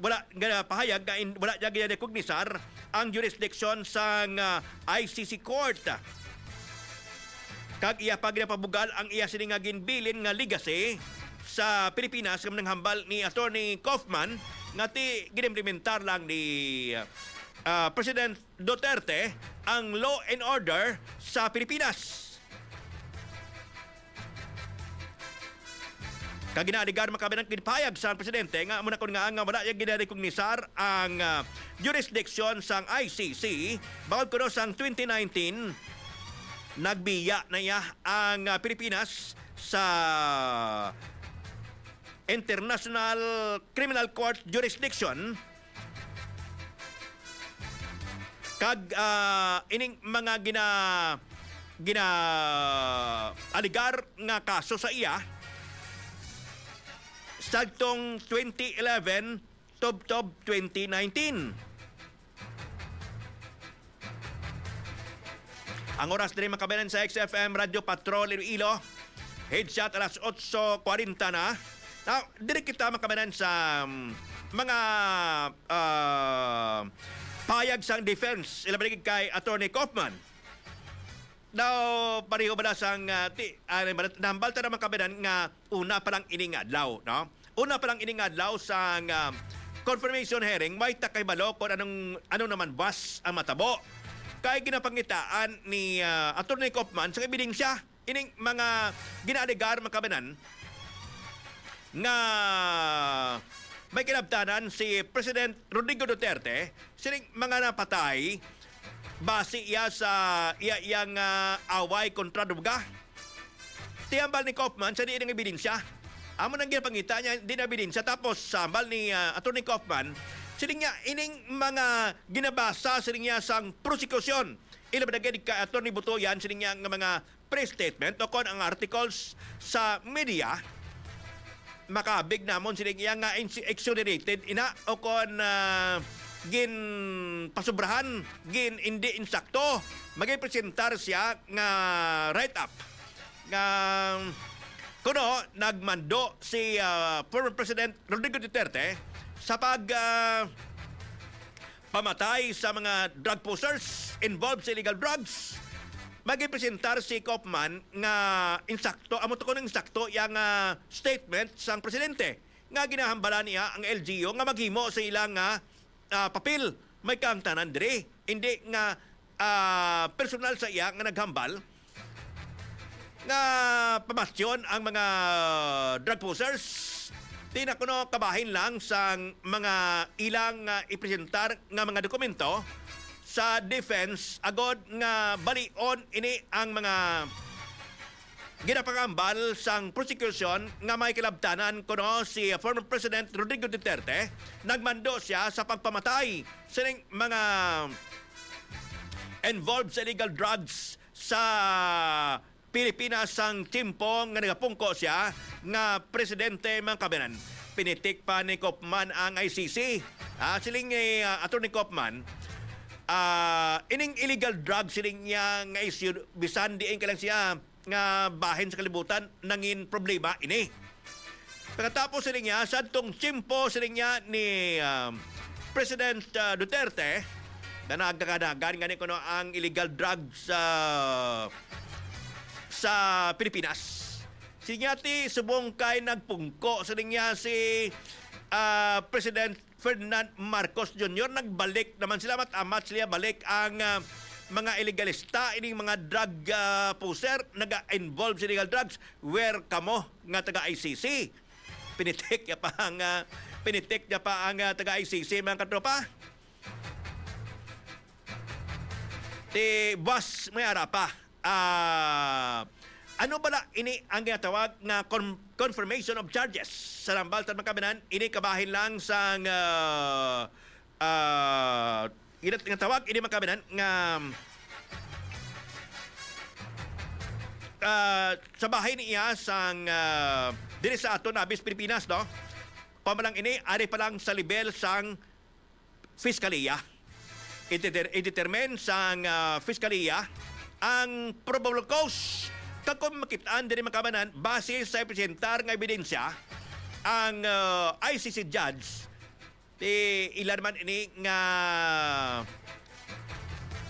wala nga pahayag wala niya ginadekognisar ang jurisdiction sa ICC Court. Kag iya pa ginapabugal ang iya sini nga ginbilin nga legacy sa Pilipinas ng hambal ni Attorney Kaufman nga ti ginimplementar lang ni President Duterte ang law and order sa Pilipinas. Kaginadigar makabilang kinpayag sa presidente nga muna kon nga wala yung ginarikognisar ang jurisdiction sang ICC bawal kuno sang 2019 nagbiya na iya ang Pilipinas sa International Criminal Court jurisdiction kag ining mga gina aligar nga kaso sa iya sagtong 2011 Tubtob 2019. Ang oras din makabanan sa XFM Radio Patrol ILOILO. Headshot alas 8:40 na. Now, direct kita makabanan sa mga payag sang defense ilabalik kay Attorney Kaufman. Now, pareho ba sang nambal ta naman kabanan nga una pa lang ining adlaw, no? Una pa lang ining adlaw sang confirmation hearing, may takay balo kung ano naman bas ang matabo. Kay ginapangitaan ni Attorney Kaufman sa ebidensya ining mga ginalegar makabanan nga may kinabtanan si President Rodrigo Duterte sining mga napatay base iya sa iyang away kontra druga. Tiyambal ni Kaufman sa diin ng ebidensya. Amo nang ginapangita niya din ebidensya tapos sambal ni Attorney Kaufman sining niya ining mga ginabasa sining niya sang prosekusyon. Ilabadagay ka Attorney Butoyan sining niya nga mga press statement o kon ang articles sa media makabig namon sining iya nga exonerated ina o kon gin pasubrahan, gin hindi insakto. Magipresentar siya nga write-up nga kuno nagmando si former President Rodrigo Duterte sa pamatay sa mga drug pushers involved sa illegal drugs. Magipresentar si Kaufman nga insakto, amo to kuno insakto yang statement sang presidente nga ginahambala niya ang LGU nga maghimo sa ilang papel. May kaangtanan dire, hindi nga personal sa iya nga naghambal nga pamasyon ang mga drug pushers. Di na kuno kabahin lang sa mga ilang ipresentar nga mga dokumento sa defense agod nga balion ini ang mga ginapangambal sang prosecution nga may kilabtanan kuno si former President Rodrigo Duterte. Nagmando siya sa pagpamatay sa mga involved sa illegal drugs sa Pilipinas sang timpo nga nagapungko siya nga presidente mga kabanan. Pinitik pa ni Kaufman ang ICC. Siling Attorney Kaufman, ining illegal drugs siling niya nga issue bisan diin ka lang siya nga bahin sa kalibutan nangin problema ini. Pagkatapos siling niya sa tong timpo siling niya ni President Duterte na nagkakadagan nga ni kuno ang illegal drugs sa Pilipinas. Sinyati subong kay nagpungko sa niya si President Ferdinand Marcos Jr. Nagbalik naman sila matamat sila balik ang mga illegalista ining mga drug pusher naga-involve sa illegal drugs where kamo nga taga ICC. Pinitik niya pa ang taga ICC mga katropa. Ti boss may ara pa. Ano bala ini ang ginatawag nga confirmation of charges sa Rambal at Makabanan? Ini kabahin lang sa ginatawag ini Makabanan nga sa bahay niya sang diri sa ato nabis Pilipinas, no? Pamalang ini ari pa lang sa level sang Fiskaliya. I-determine sang Fiskaliya ang probable cause kung makitaan din makabanan base sa presentar nga ebidensya ang ICC judge ilan man ini nga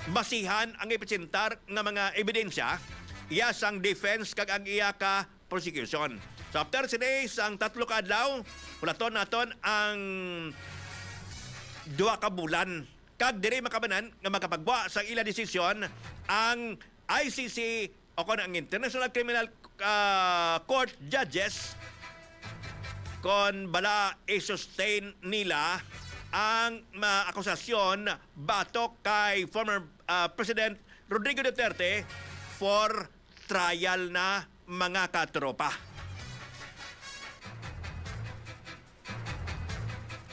basihan ang ipresentar nga mga ebidensya iya sang defense kag ang iya ka prosecution. So after sinis ang 3 ka adlaw hulaton naton ang 2 ka bulan kag diri makabanan nga makapagwa sa ila desisyon ang ICC o kon ang International Criminal Court judges kon bala i-sustain nila ang akusasyon batok kay former President Rodrigo Duterte for trial na mga katropa.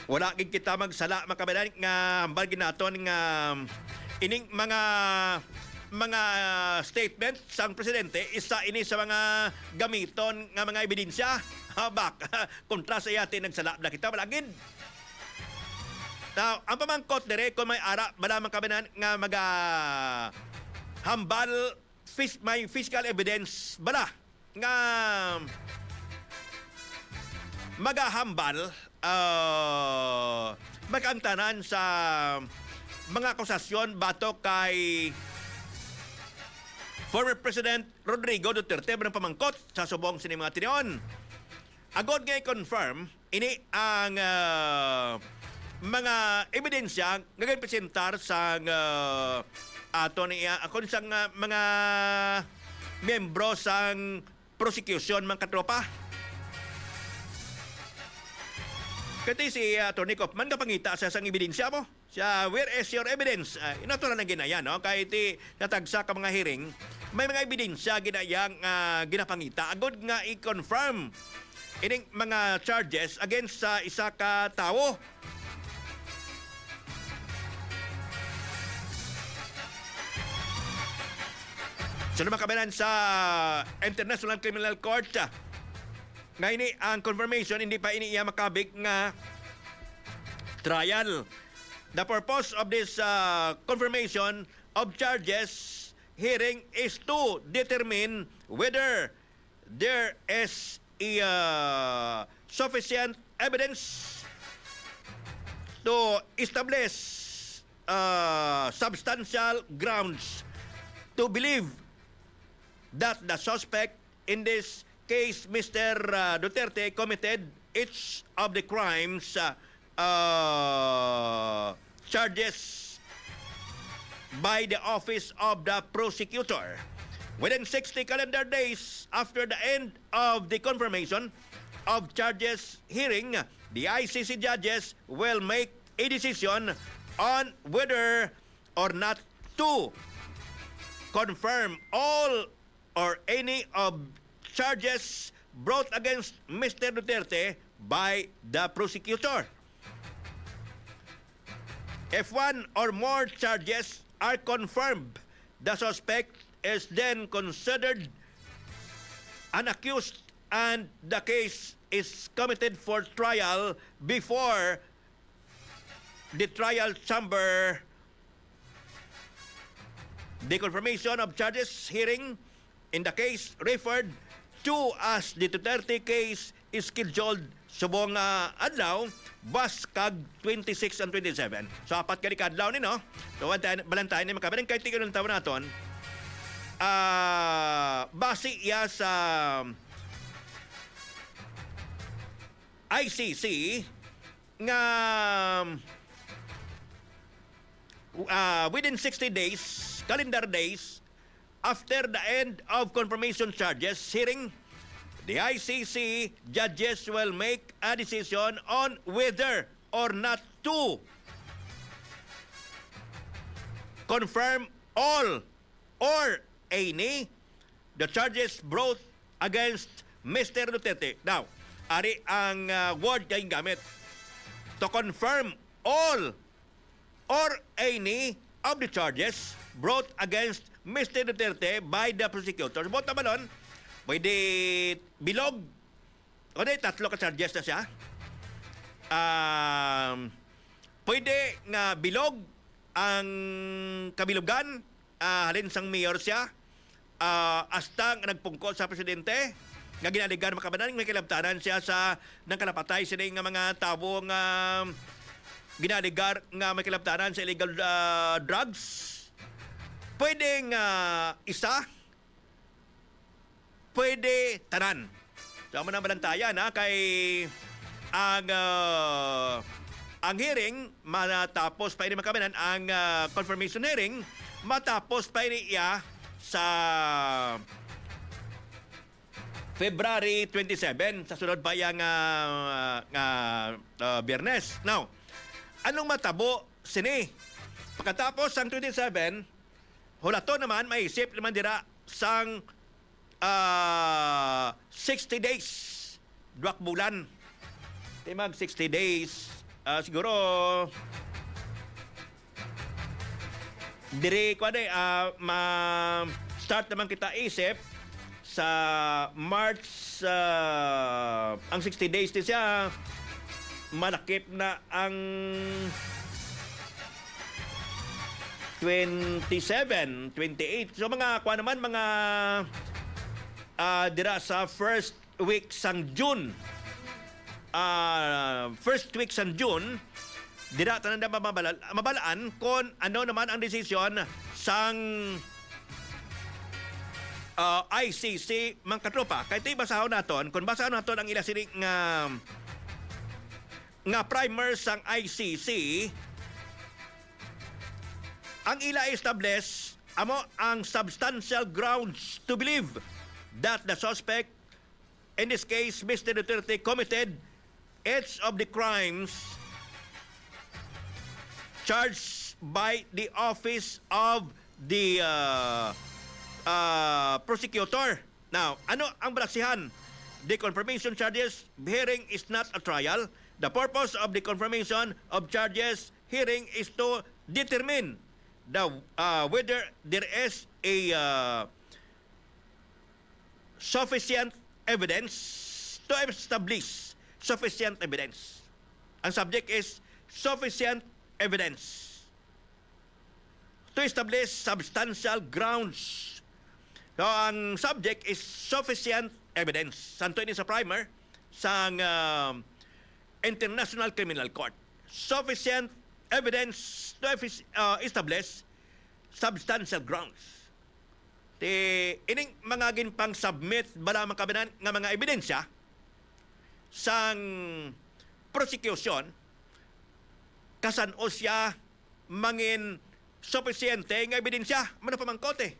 Wala gid kita magsala makabalan nga hambal ginaton nga ining mga statement sang presidente isa ini sa mga gamiton nga mga ebidensya habak kontra sa yati nagsala na kita balagid. Now, ang pamangkot dire kung may ara bala man kabanan nga hambal may physical evidence bala nga magahambal magangtanan sa mga akusasyon batok kay former President Rodrigo Duterte ng pamangkot sa subong sini mga tinion. Agod nga i-confirm ini ang mga ebidensya nga gipresentar sa ato niya ako sang mga miyembro sang prosecution mga katropa. Kati si Atty. Kaufman kapangita sa sang ebidensya mo. Siya, where is your evidence? Inoto na ginaya, no? Kahit natagsa ka mga hearing, may mga ebidensya ginayang ginapangita. Agod nga i-confirm ining mga charges against sa isa ka tao. So naman kabilan sa International Criminal Court, nga ini ang confirmation, hindi pa ini iya makabig nga trial. The purpose of this confirmation of charges hearing is to determine whether there is sufficient evidence to establish substantial grounds to believe that the suspect in this case, Mr. Duterte, committed each of the crimes charges by the office of the prosecutor. Within 60 calendar days after the end of the confirmation of charges hearing, the ICC judges will make a decision on whether or not to confirm all or any of charges brought against Mr. Duterte by the prosecutor. If one or more charges are confirmed, the suspect is then considered an accused and the case is committed for trial before the trial chamber. The confirmation of charges hearing in the case referred to as the Duterte case is scheduled subong adlaw bas kag 26 and 27. So apat ka di kadlaw ni no. So balantayan ni makabaling kay tigil ng taon naton. Base iya sa ICC nga within 60 days, calendar days, after the end of confirmation charges hearing, the ICC judges will make a decision on whether or not to confirm all or any the charges brought against Mr. Duterte. Now, ari ang word kayong gamit. To confirm all or any of the charges brought against Mr. Duterte by the prosecutor. Bota ba nun? Pwede bilog. O di, 3 ka charges na siya. Pwede nga bilog ang kabilugan. Halin sang mayor siya. Hasta nagpungkol sa presidente. Nga ginaligan makabanan, may kilabtanan siya sa nang kalapatay sila nga mga tao nga ginaligar nga may kilabtanan sa illegal drugs. Pwede nga isa, pwede tanan. So, manang balantayan kay ang hearing matapos pa ini makabanan ang confirmation hearing matapos pa ini iya sa February 27 sa sunod pa yang Biyernes. Now, anong matabo sini? Pagkatapos ang 27, hulato naman maisip naman dira sang 60 days. 2 bulan. Timag 60 days. Siguro diri ko day ma-start naman kita isip sa March ang 60 days din siya malakip na ang 27, 28. So mga kuha naman mga dira sa first week sang June. First week sang June, dira tanan na mabalaan kung ano naman ang desisyon sang ICC mga katropa. Kaya ito'y basahon naton, kung basahon naton ang ila sining nga primer sang ICC, ang ila establish amo ang substantial grounds to believe that the suspect, in this case Mr. Duterte, committed each of the crimes charged by the office of the prosecutor. Now, ano ang balaksihan? The confirmation charges hearing is not a trial. The purpose of the confirmation of charges hearing is to determine whether there is a sufficient evidence to establish sufficient evidence. Ang subject is sufficient evidence to establish substantial grounds. So, ang subject is sufficient evidence. Santo ini sa primer sang International Criminal Court. Sufficient evidence to establish substantial grounds. Ining mga ginpang submit bala mga kabinan nga mga ebidensya sang prosecution kasan-o siya mangin sufisyente nga ebidensya mano pamangkote.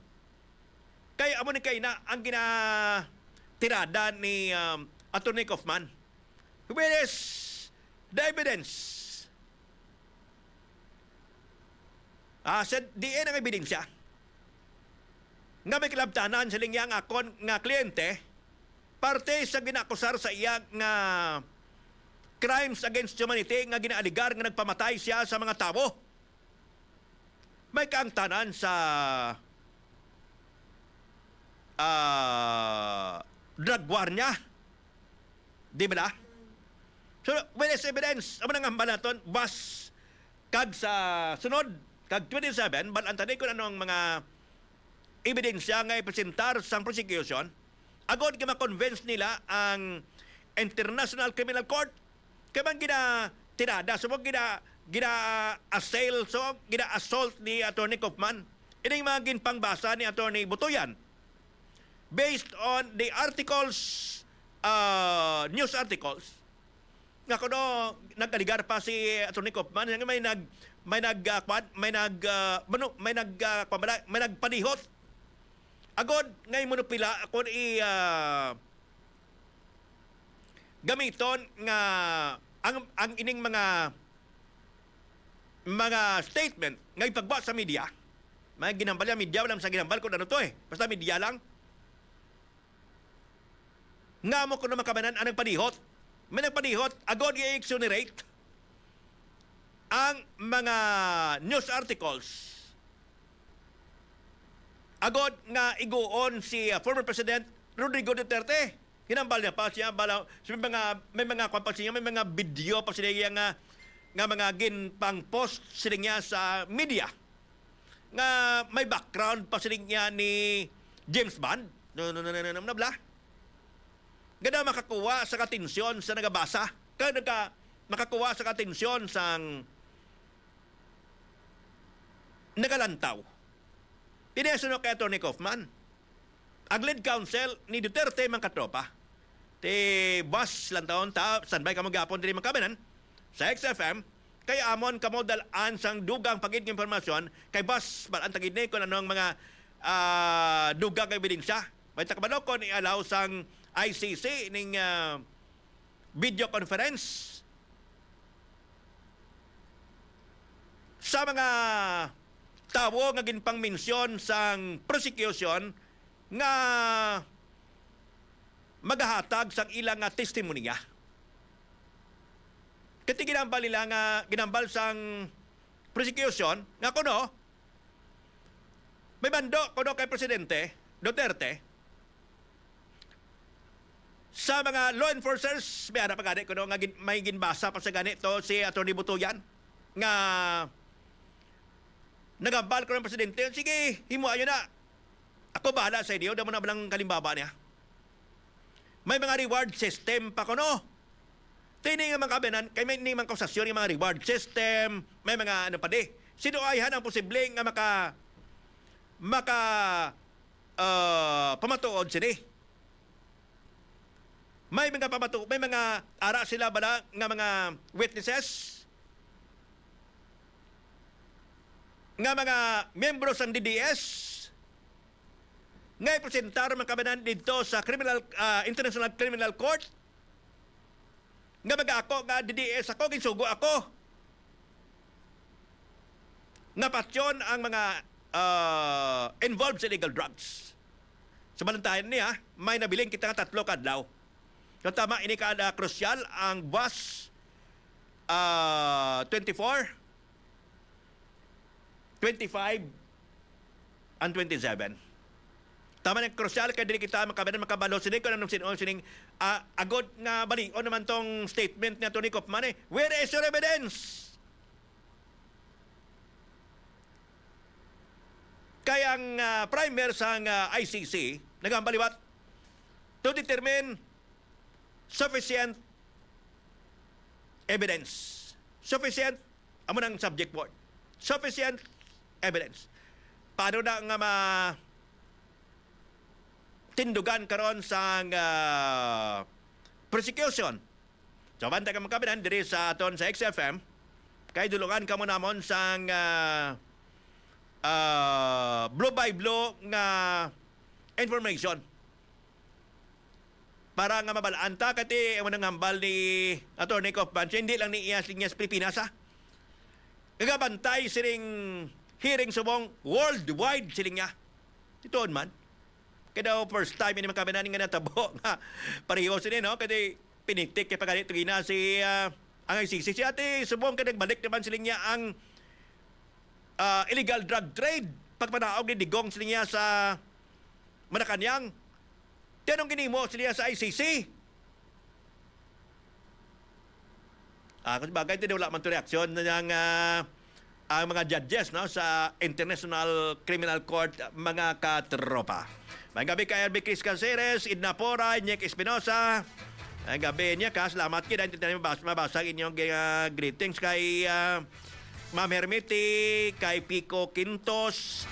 Kaya amo ni kay na ang ginatirada ni Attorney Kaufman. Where is the evidence? Said diin ang ebidensya nga may kilabtanan sa lingyang akon nga kliyente parte sa ginakusar sa iya nga crimes against humanity nga ginaaligar nga nagpamatay siya sa mga tao. May kaangtanan sa drug war niya. Di ba na? So, when is evidence, amo nang hambal naton, was kag sa sunod, kag 27, balantani ko anong mga ebidensya nga ipresentar sa prosecution, agod ka ma-convince nila ang International Criminal Court, kaya bang gina-tirada, so gina-assail, so gina-assault ni Attorney Kaufman. Ito yung mga ginpangbasa ni Attorney Butoyan. Based on the articles, news articles, nga kuno nagkaligar pa si Attorney Kaufman, may nagpanihot. Agod ngay monopila kung gamiton nga ang ining mga statement nga ipagba sa media. May ginambal ya media, wala sa ginambal kung ano to basta media lang. Nga mo kung makabanan ang nagpanihot. May nagpanihot, agod i-exonerate ang mga news articles. Agod nga iguon si former President Rodrigo Duterte. Hinambal niya pa siya, may mga kwampas niya, may mga video pa siya nga mga ginpang post sila niya sa media. Nga may background pa sila niya ni James Bond. Bla. Ganda makakuha sa katensyon sa nagabasa. Kaya makakuha sa katensyon sang nagalantaw. Pinesunod kay Attorney Kaufman. Ang lead counsel ni Duterte mga katropa. Boss lang taon sanbay ka mag-apon din mga kabinan sa XFM. Kaya amon kamo dalaan sang dugang pagid ng informasyon kay boss balaan tagid ni kung anong mga dugang kay ebidensya. May takabalo ko ni allow sang ICC ning video conference sa mga tawo nga ginpang mensyon sang prosecution nga magahatag sang ilang nga testimonya. Kati ginambal nila nga ginambal sang prosecution nga kuno may bando kuno kay Presidente Duterte sa mga law enforcers, may hanap pa gani ko nga may ginbasa pa sa ganito si Atty. Butoyan nga nagabal ko ng presidente, sige, himuan nyo na. Ako bahala sa inyo, damo na balang kalimbaba niya. May mga reward system pa ko, no? Tini nga mga kabinan, kay may mga kausasyon ng mga reward system, may mga ano pa di. Sino ayhan ang posible nga pamatuod sini? May mga ara sila bala nga mga witnesses, nga mga membro ng DDS, nga ipresentar mga kabinan dito sa International Criminal Court, nga mag-ako, nga DDS ako, ginsugo ako. Nga patyon ang mga involved sa illegal drugs. Sa balantayan niya, may nabiling kita nga 3 kadlaw. So, tama, ini ka krusyal ang bus 24, 25, and 27. Tama na krusyal kaya dili kita makabalo sining kung anong sining agod nga bali o naman tong statement niya Tony Kaufman where is your evidence? Kaya ang primer sa ICC nagambaliwat to determine sufficient evidence. Sufficient, amo ng subject word. Sufficient evidence. Paano na nga tindugan karon sa prosecution? So, banda ka mga kabinan, diri sa aton sa XFM, kay dulungan ka mo namon sa blow by blow nga information. Para nga mabalanta kati ang hambal ni Atty. Kaufman, hindi lang ni Iyas Pilipinas ha. Kagabantay siling hearing subong worldwide siling niya. Itoon man. Kaya daw first time ini makabinan nga natabo nga pareho sila no kaya pinitik kay pagalit gina si ang ICC si ate subong kay nagbalik naman siling niya ang illegal drug trade pagpanaog ni digong siling niya sa Malacanang. Tanong ginimo sila sa ICC. Kasi bagay ito wala man ito reaksyon ng ang mga judges no, sa International Criminal Court, mga katropa. May gabi kay RB Chris Canceres, Idna Pora, Nyek Espinosa. May gabi niya ka, salamat kita. Hindi tayo mabasa inyong greetings kay Ma'am Hermiti, kay Pico Quintos.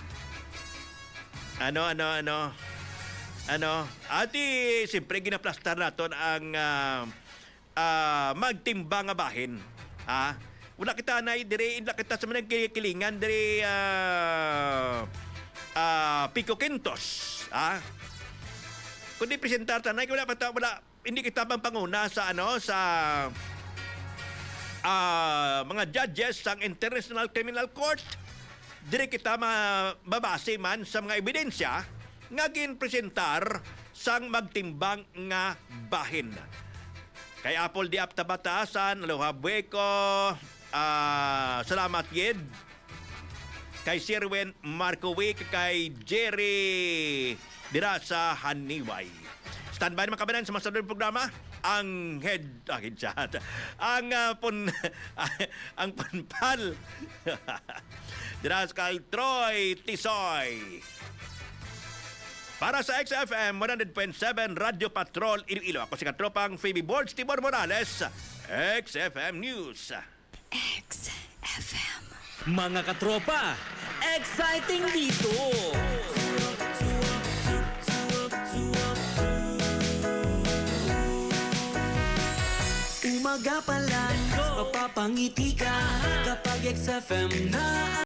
Ati, siyempre ginaplastar naton ang magtimbang nga bahin. Wala kita na diri, wala kita sa mga kilingan diri Pico Quintos. Kundi presentar tanay, wala, hindi kita bang panguna sa mga judges sa International Criminal Court. Diri kita mababase man sa mga ebidensya nga ginpresentar sang magtimbang nga bahin. Kay Apple di apta batasan, alohabweko, salamat yid. Kay Sirwen Marcowick, kay Jerry dira sa Haniway. Standby naman kabanan sa masunod programa ang head chat. Ang punpal. Dira kay Troy Tisoy. Para sa XFM 100.7 Radio Patrol Iloilo, ako si katropang Phoebe Boards Tibor Morales, XFM News. XFM. Mga katropa, exciting dito! Umaga pa lang, mapapangiti ka kapag XFM na